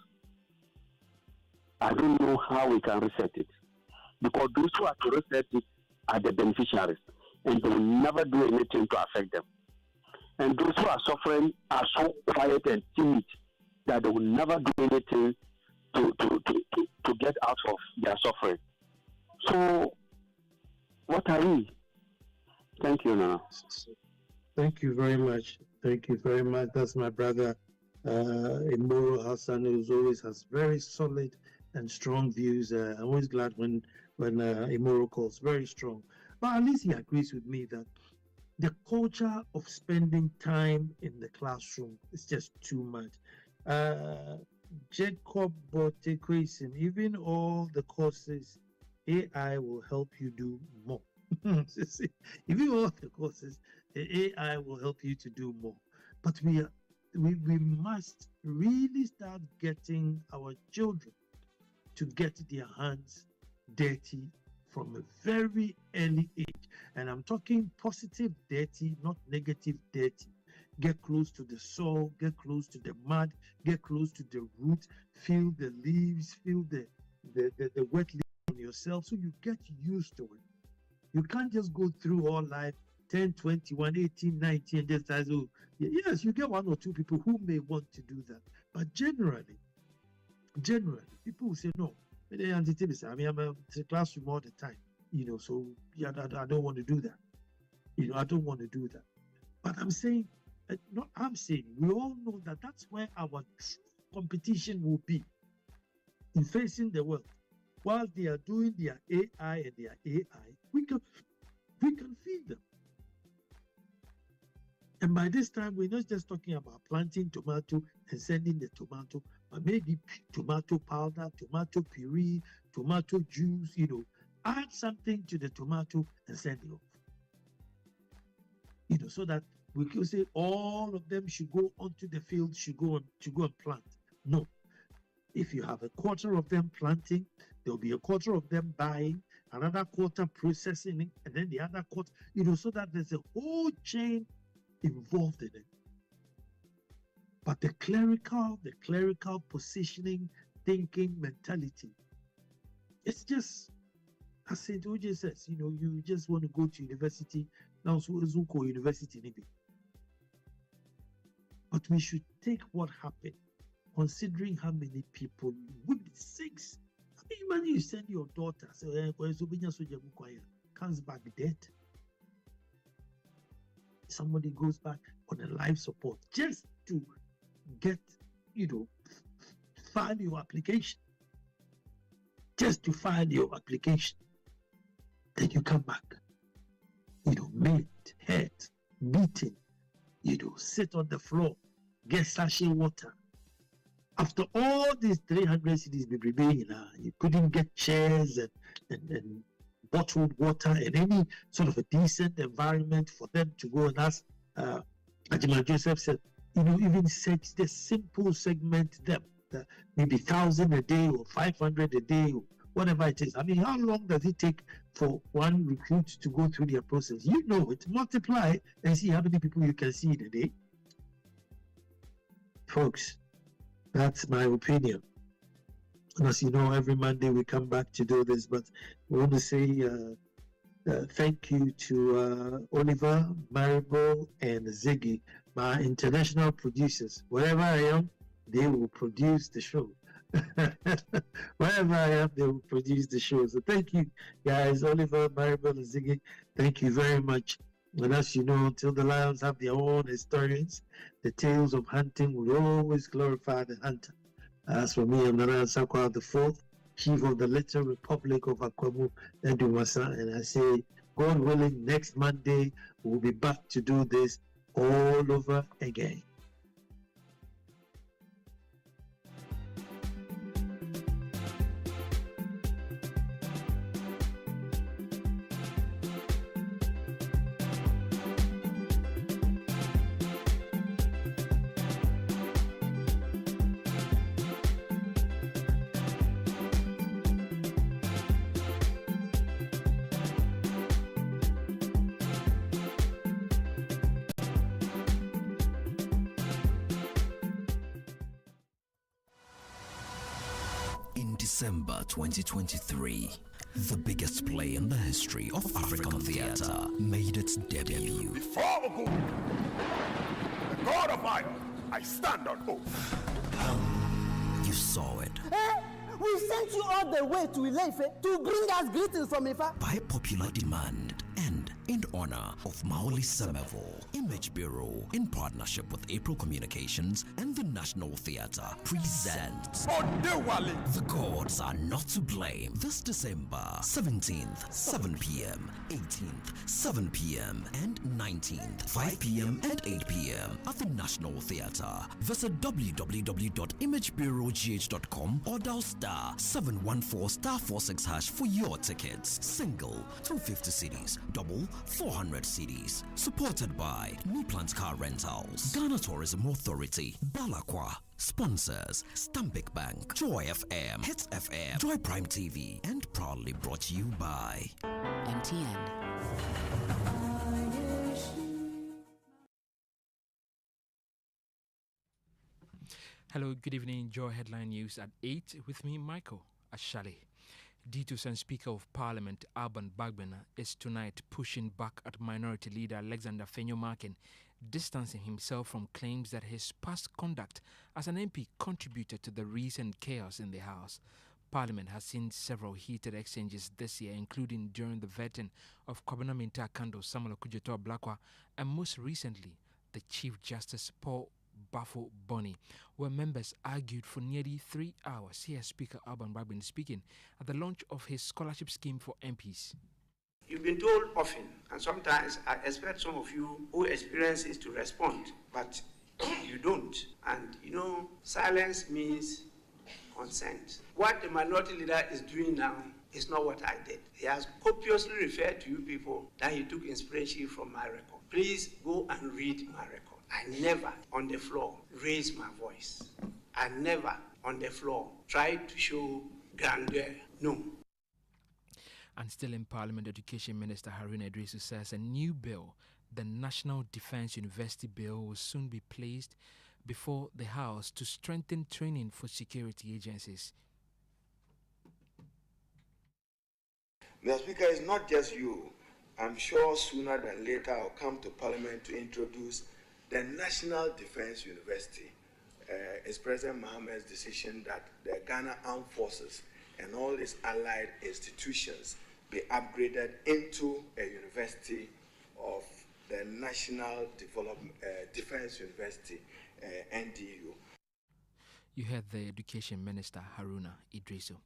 I don't know how we can reset it. Because those who are to reset it are the beneficiaries, and they will never do anything to affect them. And those who are suffering are so quiet and timid that they will never do anything to get out of their suffering. So, what are we? Thank you, Nana. Thank you very much. Thank you very much. That's my brother, Imoro Hassan, who always has very solid and strong views. I'm always glad when Imoro calls, very strong. But at least he agrees with me that the culture of spending time in the classroom is just too much. Jacob Botequason, even all the courses, AI will help you do more. Even all the courses, the AI will help you to do more. But we must really start getting our children to get their hands dirty from a very early age. And I'm talking positive dirty, not negative dirty. Get close to the soil, get close to the mud, get close to the root, feel the leaves, feel the wet leaves on yourself, so you get used to it. You can't just go through all life 10, 21, 18, 19, and just as, oh, yes, you get one or two people who may want to do that. But generally, people will say, no, I mean, I'm in the classroom all the time, so yeah, I don't want to do that. I don't want to do that. But I'm saying, we all know that that's where our true competition will be in facing the world. While they are doing their AI and their AI, we can feed them. And by this time, we're not just talking about planting tomato and sending the tomato, but maybe tomato powder, tomato puree, tomato juice, add something to the tomato and send it off. So that we can say all of them should go onto the field, should go and plant. No. If you have a quarter of them planting, there'll be a quarter of them buying, another quarter processing, and then the other quarter, so that there's a whole chain involved in it. But the clerical positioning, thinking, mentality, it's just, as St. OJ says, you just want to go to university, now so Zuko University maybe. But we should take what happened, considering how many people with 6. Imagine you send your daughter, comes back dead. Somebody goes back on a life support just to get, file your application. Just to file your application. Then you come back, maimed, hurt, beaten, sit on the floor, get sachet water. After all these 300 cedis be remaining, you couldn't get chairs and bottled water and any sort of a decent environment for them to go and ask. Ajima Joseph said, even set the simple segment them, maybe 1,000 a day or 500 a day whatever it is. I mean, how long does it take for one recruit to go through their process? You know it. Multiply and see how many people you can see in a day. Folks, that's my opinion. And as you know, every Monday we come back to do this, but we want to say thank you to Oliver, Maribel, and Ziggy, my international producers. Wherever I am, they will produce the show. Wherever I am, they will produce the show. So thank you, guys, Oliver, Maribel, and Ziggy. Thank you very much. And as you know, until the lions have their own historians, the tales of hunting will always glorify the hunter. As for me, I'm Nana Kwao IV, Chief of the Little Republic of Akwamu, Edumasa, and I say, God willing, next Monday we'll be back to do this all over again. In December 2023, the biggest play in the history of African theatre made its debut. Before Ogun, the god of iron, I stand on oath. You saw it. We sent you all the way to Ileife to bring us greetings from Ifa. By popular demand and in honor of Maoli Semevo, Image Bureau, in partnership with April Communications and the National Theatre, presents The Gods Are Not to Blame. This December 17th, 7 p.m., 18th, 7 p.m., and 19th, 5 p.m. and 8 p.m. at the National Theatre. Visit www.imagebureaugh.com or dial *714*46# for your tickets. Single 250 cedis, double 400 cedis. Supported by New Plant Car Rentals, Ghana Tourism Authority, Balakwa. Sponsors: Stambic Bank, Joy FM, Hits FM, Joy Prime TV, and proudly brought to you by MTN. Hello, good evening. Joy Headline News at 8 with me, Michael Ashali. D2 and Speaker of Parliament Alban Bagbena is tonight pushing back at Minority Leader Alexander Fenyo-Markin, distancing himself from claims that his past conduct as an MP contributed to the recent chaos in the House. Parliament has seen several heated exchanges this year, including during the vetting of Kwabena Minta Kando, Samuel Kujeto Blakwa, and most recently, the Chief Justice Paul Bafo Boni, where members argued for nearly 3 hours. Here's Speaker Alban Bagbena speaking at the launch of his scholarship scheme for MPs. You've been told often, and sometimes I expect some of you who experience it to respond, but you don't. And you know, silence means consent. What the minority leader is doing now is not what I did. He has copiously referred to you people that he took inspiration from my record. Please go and read my record. I never on the floor raised my voice. I never on the floor tried to show grandeur. No. And still in Parliament, Education Minister Haruna Idrisu says a new bill, the National Defence University Bill, will soon be placed before the House to strengthen training for security agencies. Mr. Speaker, it's not just you. I'm sure sooner than later I'll come to Parliament to introduce the National Defence University. It's President Mohammed's decision that the Ghana Armed Forces and all its allied institutions be upgraded into a university of the National Defence University, NDU. You heard the Education Minister Haruna Idrisu.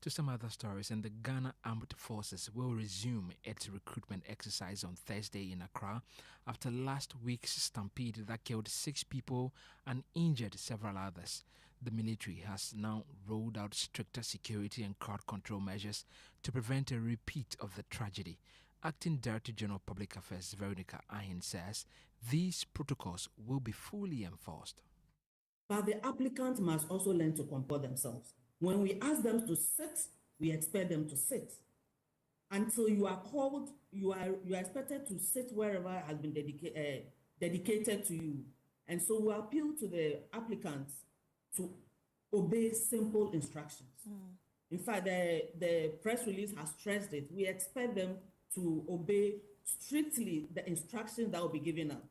To some other stories, and the Ghana Armed Forces will resume its recruitment exercise on Thursday in Accra after last week's stampede that killed 6 people and injured several others. The military has now rolled out stricter security and crowd control measures to prevent a repeat of the tragedy. Acting Director General of Public Affairs Veronica Ahin says these protocols will be fully enforced. But the applicants must also learn to comport themselves. When we ask them to sit we expect them to sit. Until you are called, you are expected to sit wherever has been dedicated to you. And so we appeal to the applicants to obey simple instructions. In fact, the press release has stressed it. We expect them to obey strictly the instructions that will be given out.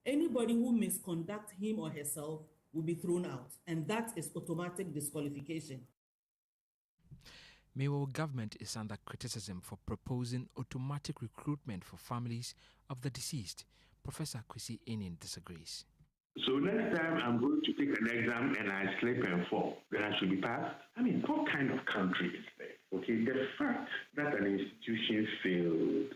Anybody who misconduct him or herself will be thrown out, and that is automatic disqualification. Mayoral government is under criticism for proposing automatic recruitment for families of the deceased. Professor Kwesi Enin disagrees. So next time I'm going to take an exam and I slip and fall, then I should be passed? I mean, what kind of country is this? Okay, the fact that an institution failed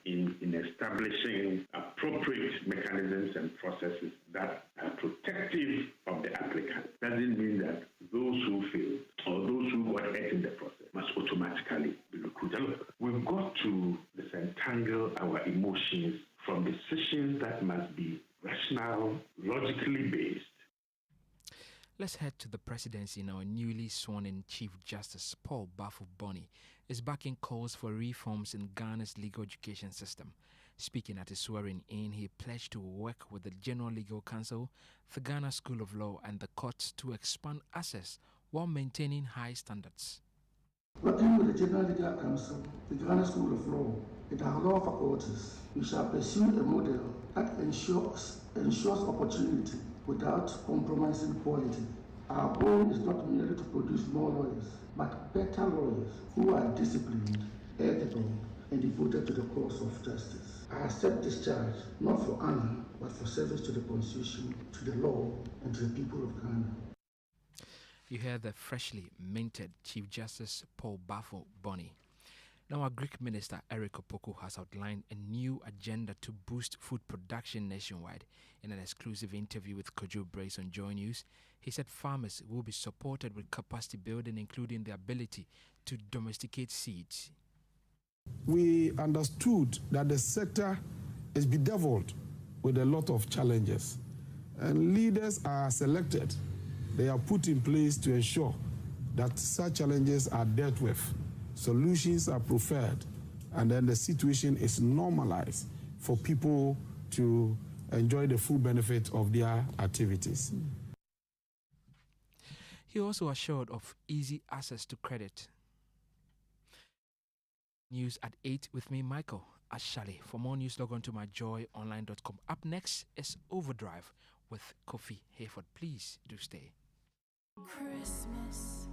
in establishing appropriate mechanisms and processes that are protective of the applicant doesn't mean that those who failed or those who got hurt in the process must automatically be recruited. Look, we've got to disentangle our emotions from decisions that must be rational, logically based. Let's head to the presidency now. Newly sworn-in Chief Justice Paul Bafo-Boni is backing calls for reforms in Ghana's legal education system. Speaking at his swearing-in, he pledged to work with the General Legal Council, the Ghana School of Law, and the courts to expand access while maintaining high standards. Working with the General Legal Council, the Ghana School of Law, and our law faculties, we shall pursue a model that ensures opportunity without compromising quality. Our goal is not merely to produce more lawyers, but better lawyers who are disciplined, ethical, and devoted to the cause of justice. I accept this charge not for honor, but for service to the Constitution, to the law, and to the people of Ghana. You hear the freshly minted Chief Justice Paul Bafo-Boni. Now, our Greek Minister Eric Opoku has outlined a new agenda to boost food production nationwide. In an exclusive interview with Kojo Brace on Joy News, he said farmers will be supported with capacity building, including the ability to domesticate seeds. We understood that the sector is bedeviled with a lot of challenges, and leaders are selected. They are put in place to ensure that such challenges are dealt with. Solutions are preferred, and then the situation is normalized for people to enjoy the full benefit of their activities. He also assured of easy access to credit. News at 8 with me, Michael Ashali. For more news, log on to myjoyonline.com. Up next is Overdrive with Kofi Hayford. Please do stay. Christmas,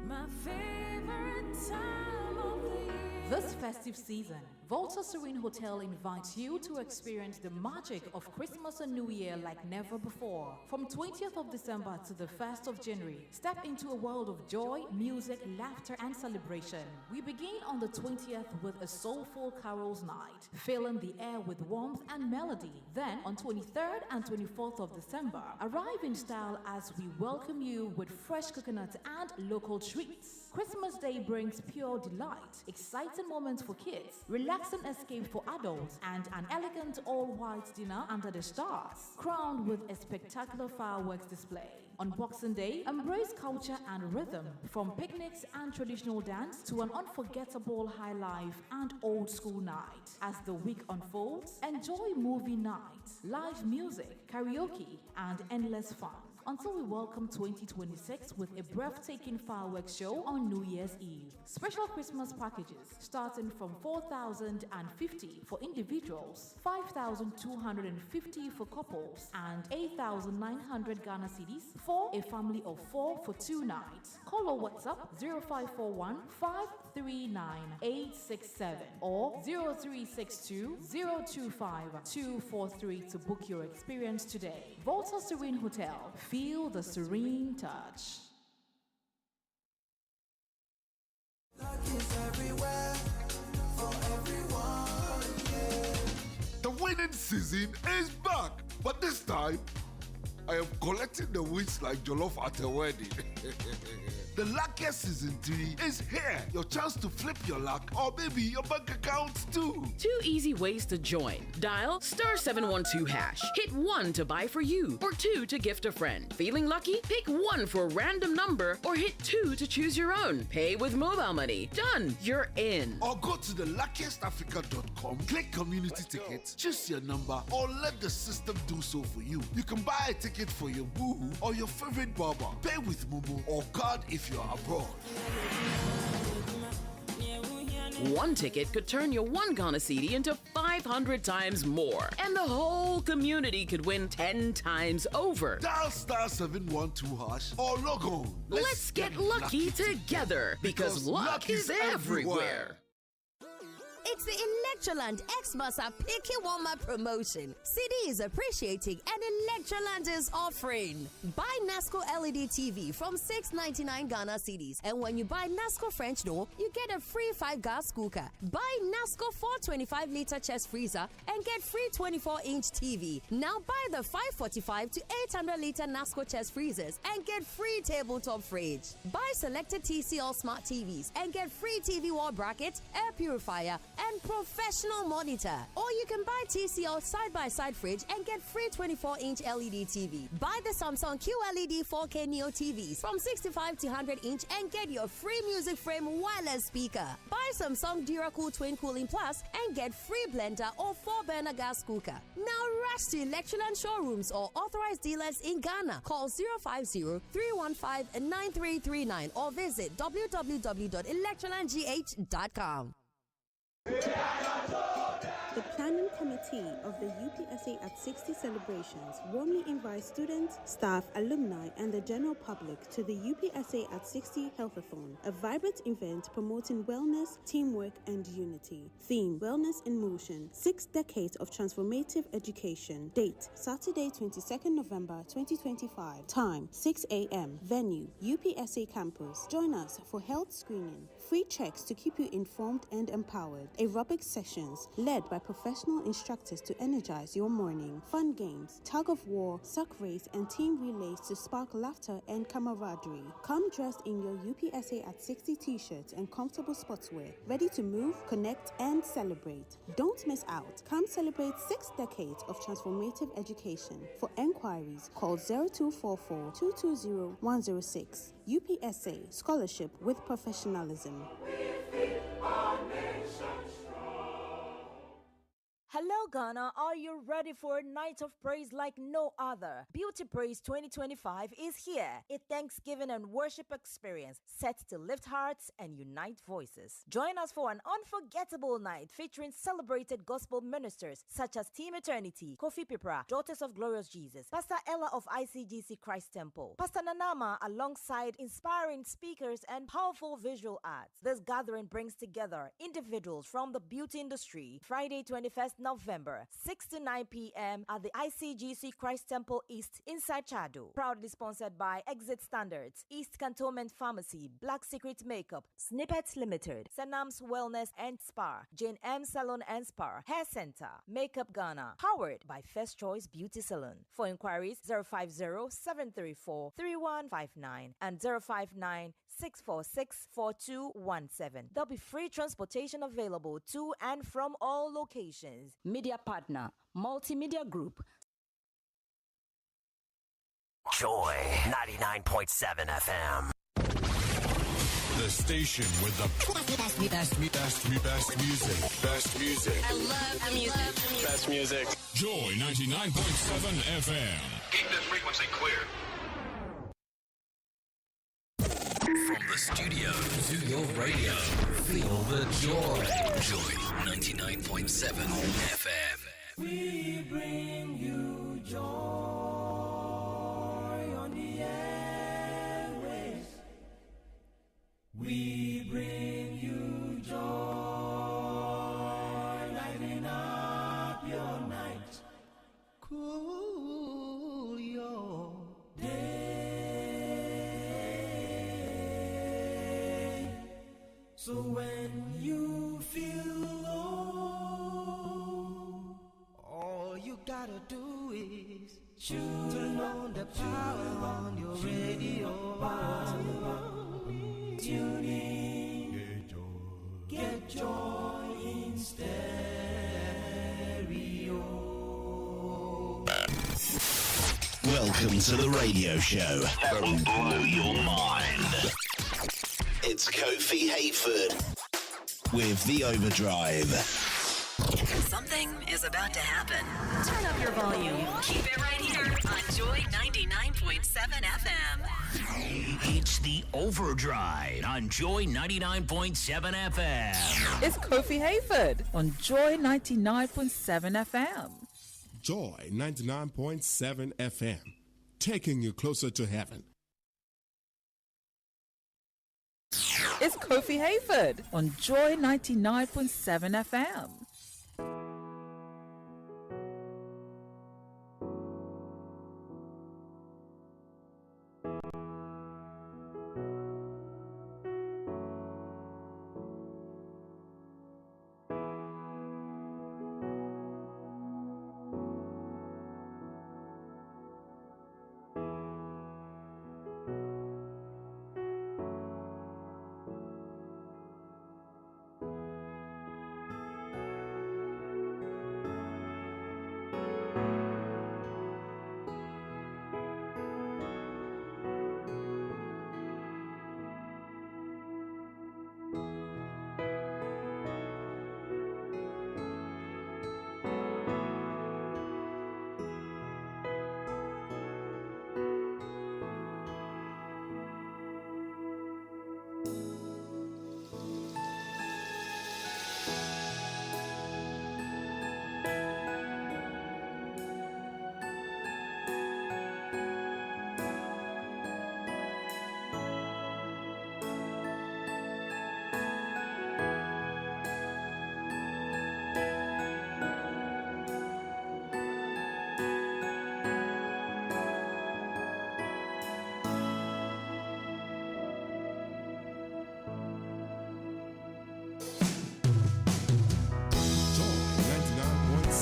my favorite time of the year. This festive season, Volta Serene Hotel invites you to experience the magic of Christmas and New Year like never before. From 20th of December to the 1st of January, step into a world of joy, music, laughter, and celebration. We begin on the 20th with a soulful carols night, filling the air with warmth and melody. Then, on 23rd and 24th of December, arrive in style as we welcome you with fresh coconut and local treats. Christmas Day brings pure delight, exciting moments for kids, relaxing escape for adults, and an elegant all-white dinner under the stars, crowned with a spectacular fireworks display. On Boxing Day, embrace culture and rhythm, from picnics and traditional dance to an unforgettable high life and old school night. As the week unfolds, enjoy movie nights, live music, karaoke, and endless fun. Until we welcome 2026 with a breathtaking fireworks show on New Year's Eve. Special Christmas packages starting from $4,050 for individuals, $5,250 for couples, and 8,900 Ghana cedis for a family of 4 for 2 nights. Call or WhatsApp 0541 539 867 or 0362 025 243 to book your experience today. Volta Serene Hotel. Feel the serene touch. The winning season is back, but this time I am collecting the wins like jollof at a wedding. The luckiest season 3 is here. Your chance to flip your luck or maybe your bank account too. 2 easy ways to join. Dial *712#. Hit 1 to buy for you or 2 to gift a friend. Feeling lucky? Pick 1 for a random number or hit 2 to choose your own. Pay with mobile money. Done. You're in. Or go to theluckiestafrica.com, click community tickets, choose your number or let the system do so for you. You can buy a ticket for your boo or your favorite barber. Pay with Momo or card if you're abroad. 1 ticket could turn your 1 Ghana cedi into 500 times more. And the whole community could win 10 times over. Dial *712# or log on. Let's get lucky together because luck is everywhere. It's the Electroland Xmas Picky Warmer promotion. CD is appreciating and Electroland is offering. Buy Nasco LED TV from 6.99 Ghana cedis, and when you buy Nasco French door, you get a free 5 gas cooker. Buy Nasco 425-liter chest freezer and get free 24-inch TV. Now buy the 545 to 800-liter Nasco chest freezers and get free tabletop fridge. Buy selected TCL smart TVs and get free TV wall bracket, air purifier, and professional monitor. Or you can buy TCL side-by-side fridge and get free 24-inch LED TV. Buy the Samsung QLED 4K Neo TVs from 65 to 100-inch and get your free music frame wireless speaker. Buy Samsung DuraCool Twin Cooling Plus and get free blender or 4-burner gas cooker. Now rush to Electroland showrooms or authorized dealers in Ghana. Call 050-315-9339 or visit www.electrolandgh.com. The Planning Committee of the UPSA at 60 celebrations warmly invites students, staff, alumni, and the general public to the UPSA at 60 Healthathon, a vibrant event promoting wellness, teamwork, and unity. Theme: Wellness in Motion, 6 decades of transformative education. Date: Saturday, 22nd November 2025. Time: 6 a.m. Venue: UPSA campus. Join us for health screening, free checks to keep you informed and empowered, aerobic sessions led by professional instructors to energize your morning, fun games, tug of war, sack race, and team relays to spark laughter and camaraderie. Come dressed in your UPSA at 60 t-shirts and comfortable sportswear, ready to move, connect, and celebrate. Don't miss out. Come celebrate 6 decades of transformative education. For enquiries, call 0244-220-106. UPSA, scholarship with professionalism. Hello Ghana, are you ready for a night of praise like no other? Beauty Praise 2025 is here. A Thanksgiving and worship experience set to lift hearts and unite voices. Join us for an unforgettable night featuring celebrated gospel ministers such as Team Eternity, Kofi Pipra, Daughters of Glorious Jesus, Pastor Ella of ICGC Christ Temple, Pastor Nanama, alongside inspiring speakers and powerful visual arts. This gathering brings together individuals from the beauty industry. Friday 21st November, 6 to 9 p.m. at the ICGC Christ Temple East inside Chado. Proudly sponsored by Exit Standards, East Cantonment Pharmacy, Black Secret Makeup, Snippets Limited, Sanam's Wellness and Spa, Jane M Salon and Spa, Hair Center, Makeup Ghana, powered by First Choice Beauty Salon. For inquiries, 050-734-3159 and 059-646-4217. There'll be free transportation available to and from all locations. Media partner, Multimedia Group. Joy 99.7 FM. The station with the best music. Best music. I love music. Best music. Joy 99.7 FM. Keep this frequency clear. From the studio to your radio, feel the joy. Joy 99.7 FM. We bring you joy on the airwaves. We bring you joy, lighting up your night. Cool your day. So when you feel low, all you gotta do do is turn on the power on your radio. Tune in, get joy in stereo. Welcome to the radio show that will blow your mind. It's Kofi Hayford with The Overdrive. Something is about to happen. Turn up your volume. Keep it right here on Joy 99.7 FM. It's The Overdrive on Joy 99.7 FM. It's Kofi Hayford on Joy 99.7 FM. Joy 99.7 FM, taking you closer to heaven. It's Kofi Hayford on Joy 99.7 FM.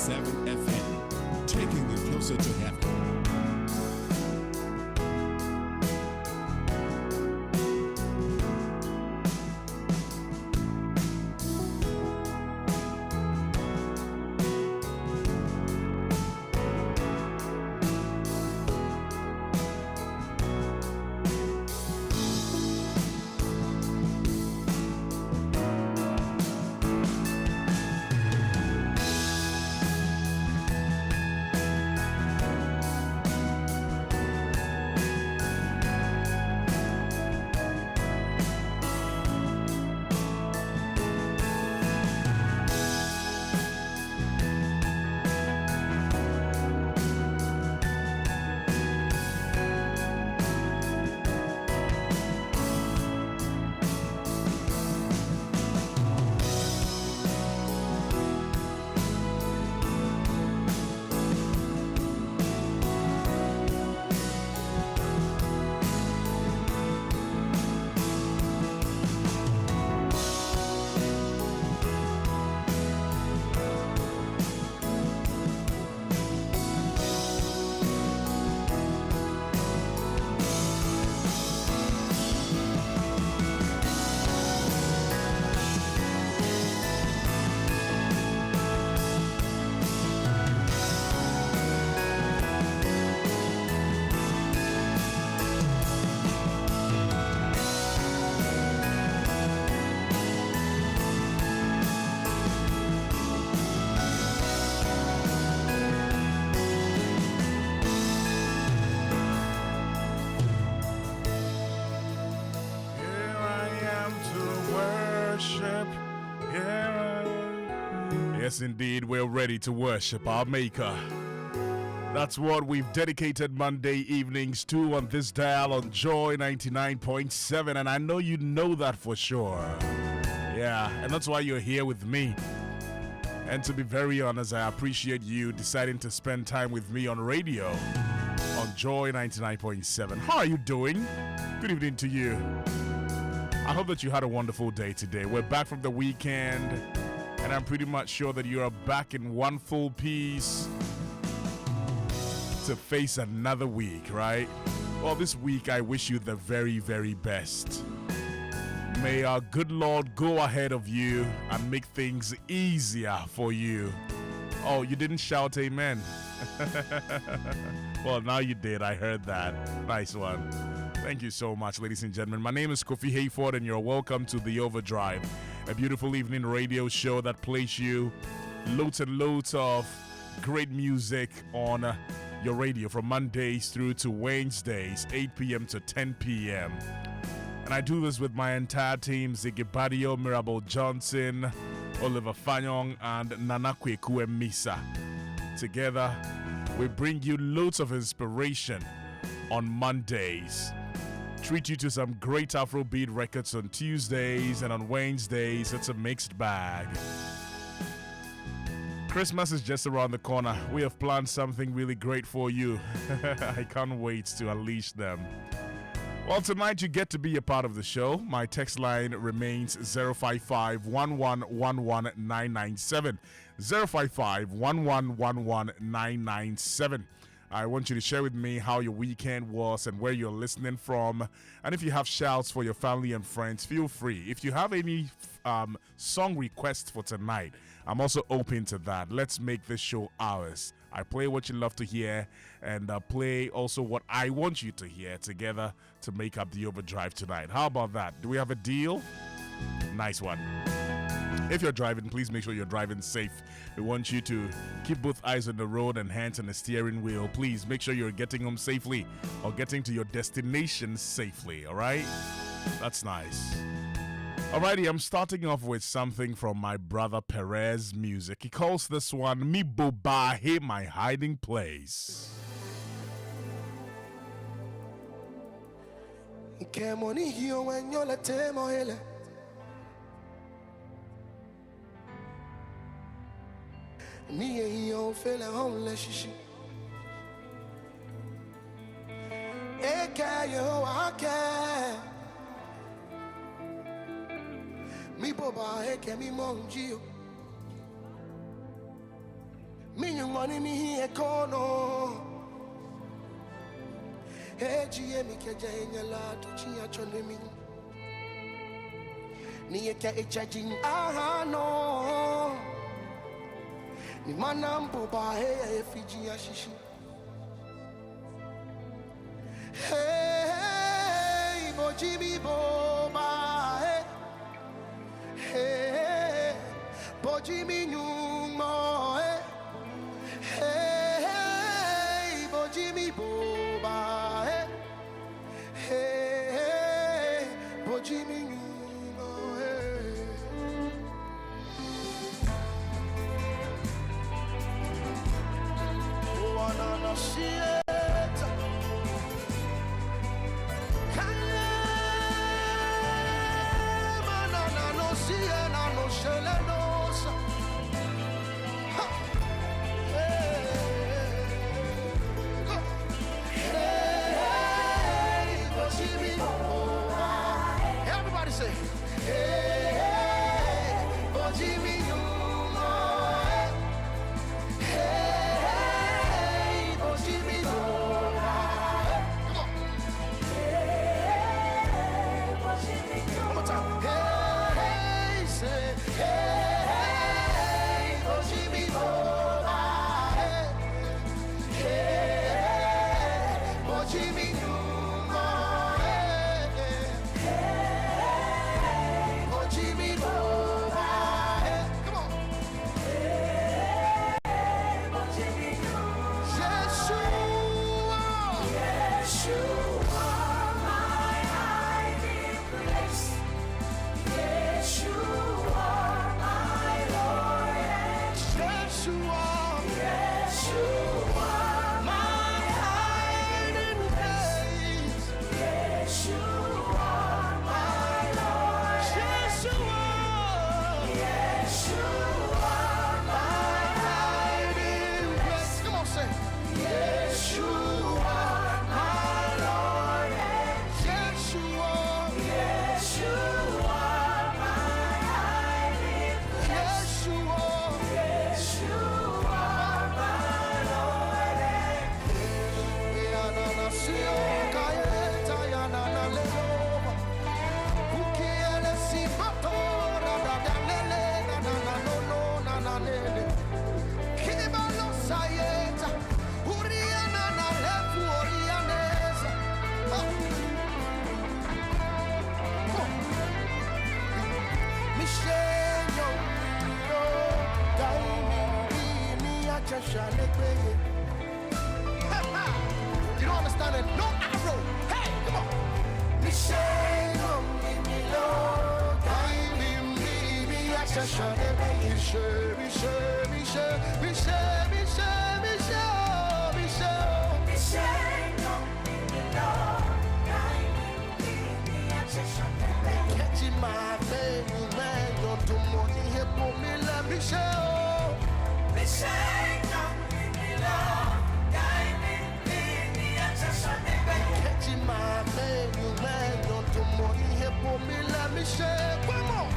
FM, taking you closer to heaven. Yes, indeed, we're ready to worship our Maker. That's what we've dedicated Monday evenings to on this dial on Joy 99.7, and I know you know that for sure. Yeah, and that's why you're here with me. And to be very honest, I appreciate you deciding to spend time with me on radio on Joy 99.7. How are you doing? Good evening to you. I hope that you had a wonderful day today. We're back from the weekend, and I'm pretty much sure that you are back in one full piece. to face another week, right? Well, this week I wish you the very, very best. May our good Lord go ahead of you and make things easier for you. Oh, you didn't shout amen. Well, now you did. I heard that. Nice one. Thank you so much, ladies and gentlemen. My name is Kofi Hayford, and you're welcome to The Overdrive, a beautiful evening radio show that plays you loads and loads of great music on your radio from Mondays through to Wednesdays, 8 p.m. to 10 p.m. And I do this with my entire team, Ziggy Badio, Mirabel Johnson, Oliver Fanyong, and Nana Kwao IV. Together, we bring you loads of inspiration on Mondays. Treat you to some great Afrobeat records on Tuesdays, and on Wednesdays, it's a mixed bag. Christmas is just around the corner. We have planned something really great for you. I can't wait to unleash them. Well, tonight you get to be a part of the show. My text line remains 055-1111-997. 055-1111-997. I want you to share with me how your weekend was and where you're listening from. And if you have shouts for your family and friends, feel free. If you have any song requests for tonight, I'm also open to that. Let's make this show ours. I play what you love to hear and play also what I want you to hear together to make up the overdrive tonight. How about that? Do we have a deal? Nice one. If you're driving, please make sure you're driving safe. We want you to keep both eyes on the road and hands on the steering wheel. Please make sure you're getting home safely or getting to your destination safely, all right? That's nice. Alrighty, I'm starting off with something from my brother Perez Music. He calls this one Mi Bobahe, My Hiding Place. Me yo feel homeless shishi. Eka yo ake. Mi boba eke mi monjio. Mi nyongoni mi ekono. Eji mi keja enyala to chiya chone mi. Ni eka echajin aha no. Ni manambo ba hey Fiji ashishi. Hey bojibi boba hey hey bojibi nyumo hey hey bojibi boba hey hey bojibi nyumo hey. Nana Sieta Nana no Siena no Shelenosa. Everybody say hey, Jimmy. You don't understand it? No arrow. Hey, come on. Catching my baby man, don't do money here for me, let me show. Catching my baby man, don't do money here for me, let me show. Come on.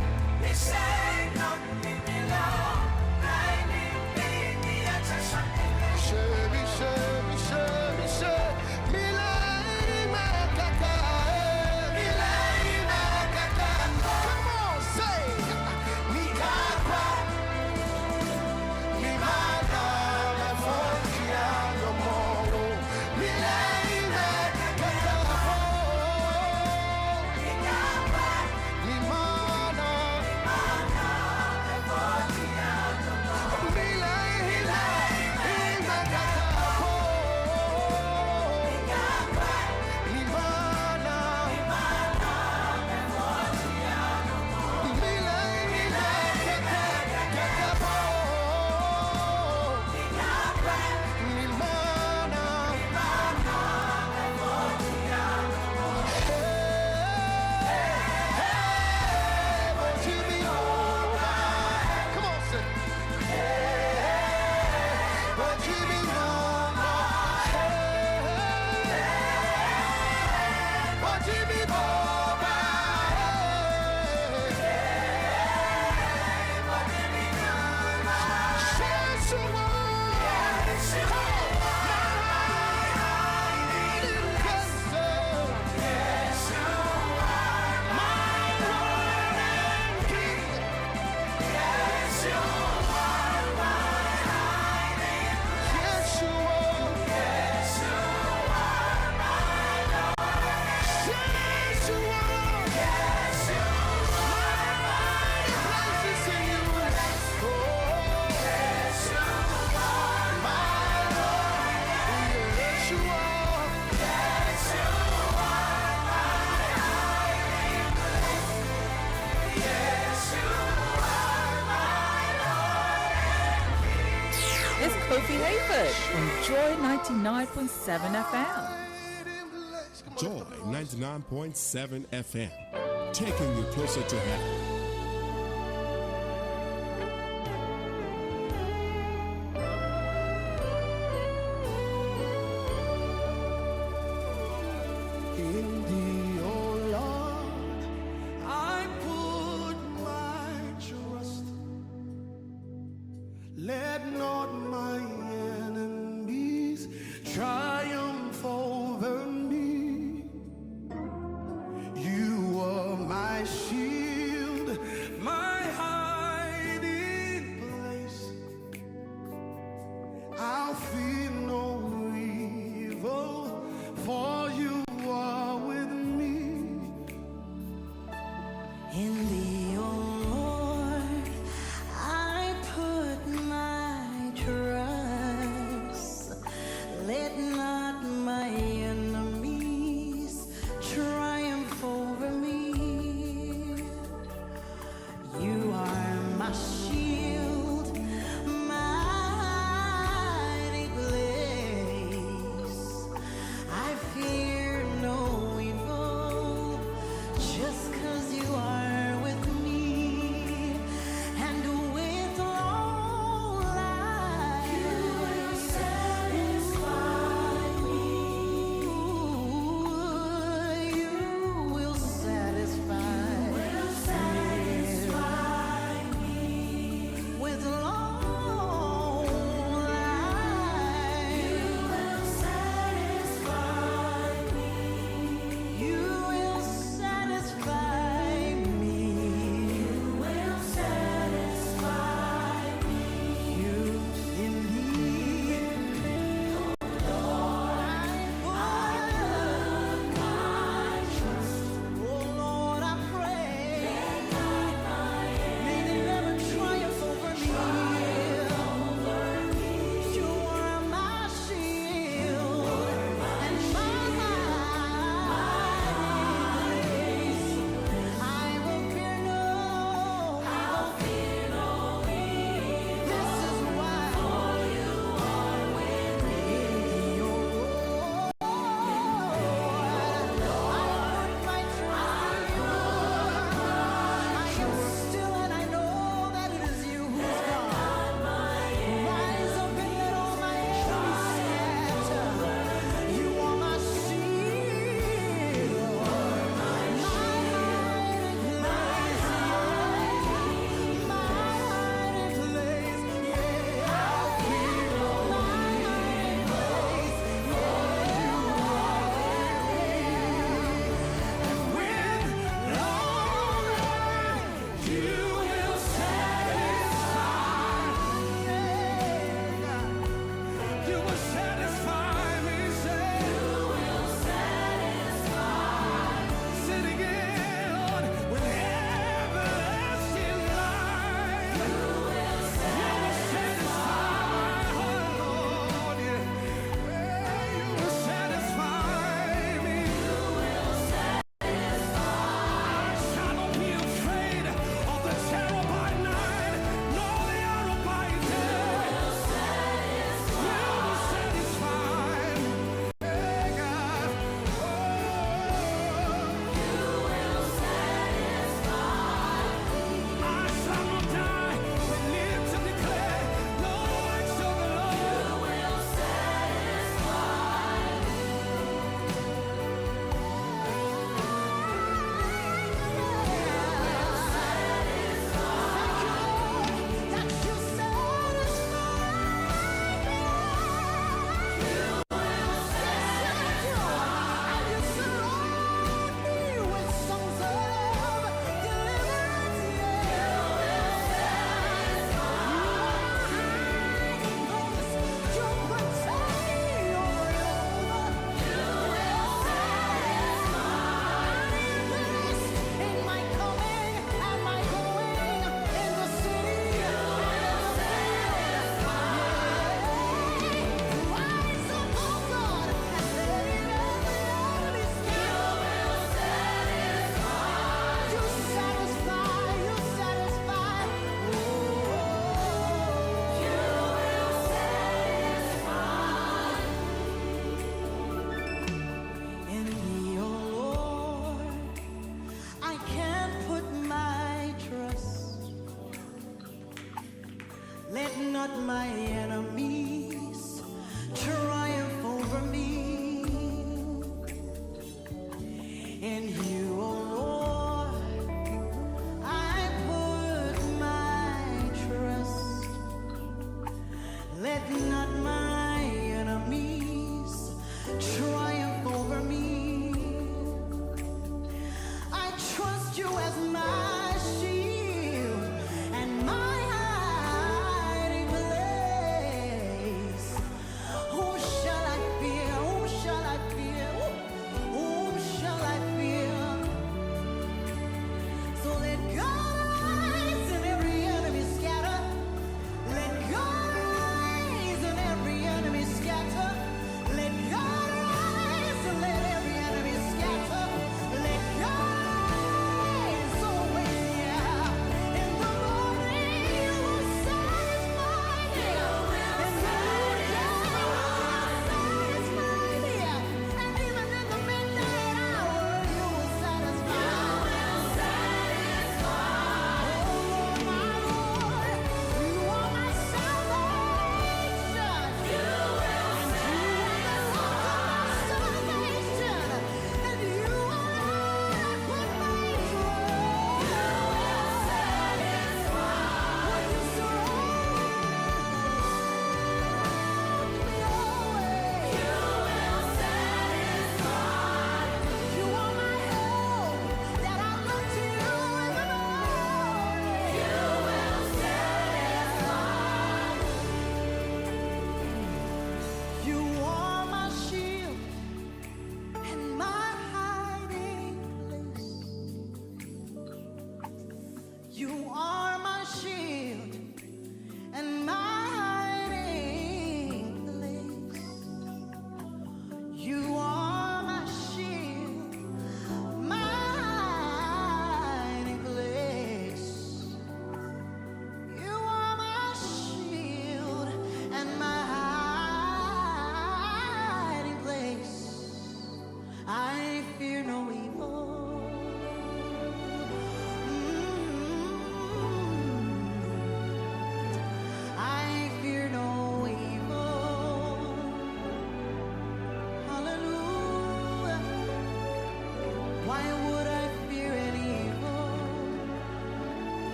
Kofi Hayford on Joy 99.7 FM. Joy 99.7 FM, taking you closer to heaven. In thee, O Lord, I put my trust. Let not my enemies triumph over me. You are my shield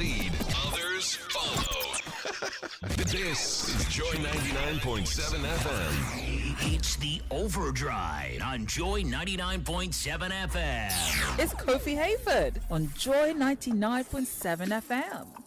lead, others follow. This is Joy 99.7 FM. It's the Overdrive on Joy 99.7 FM. It's Kofi Hayford on Joy 99.7 FM.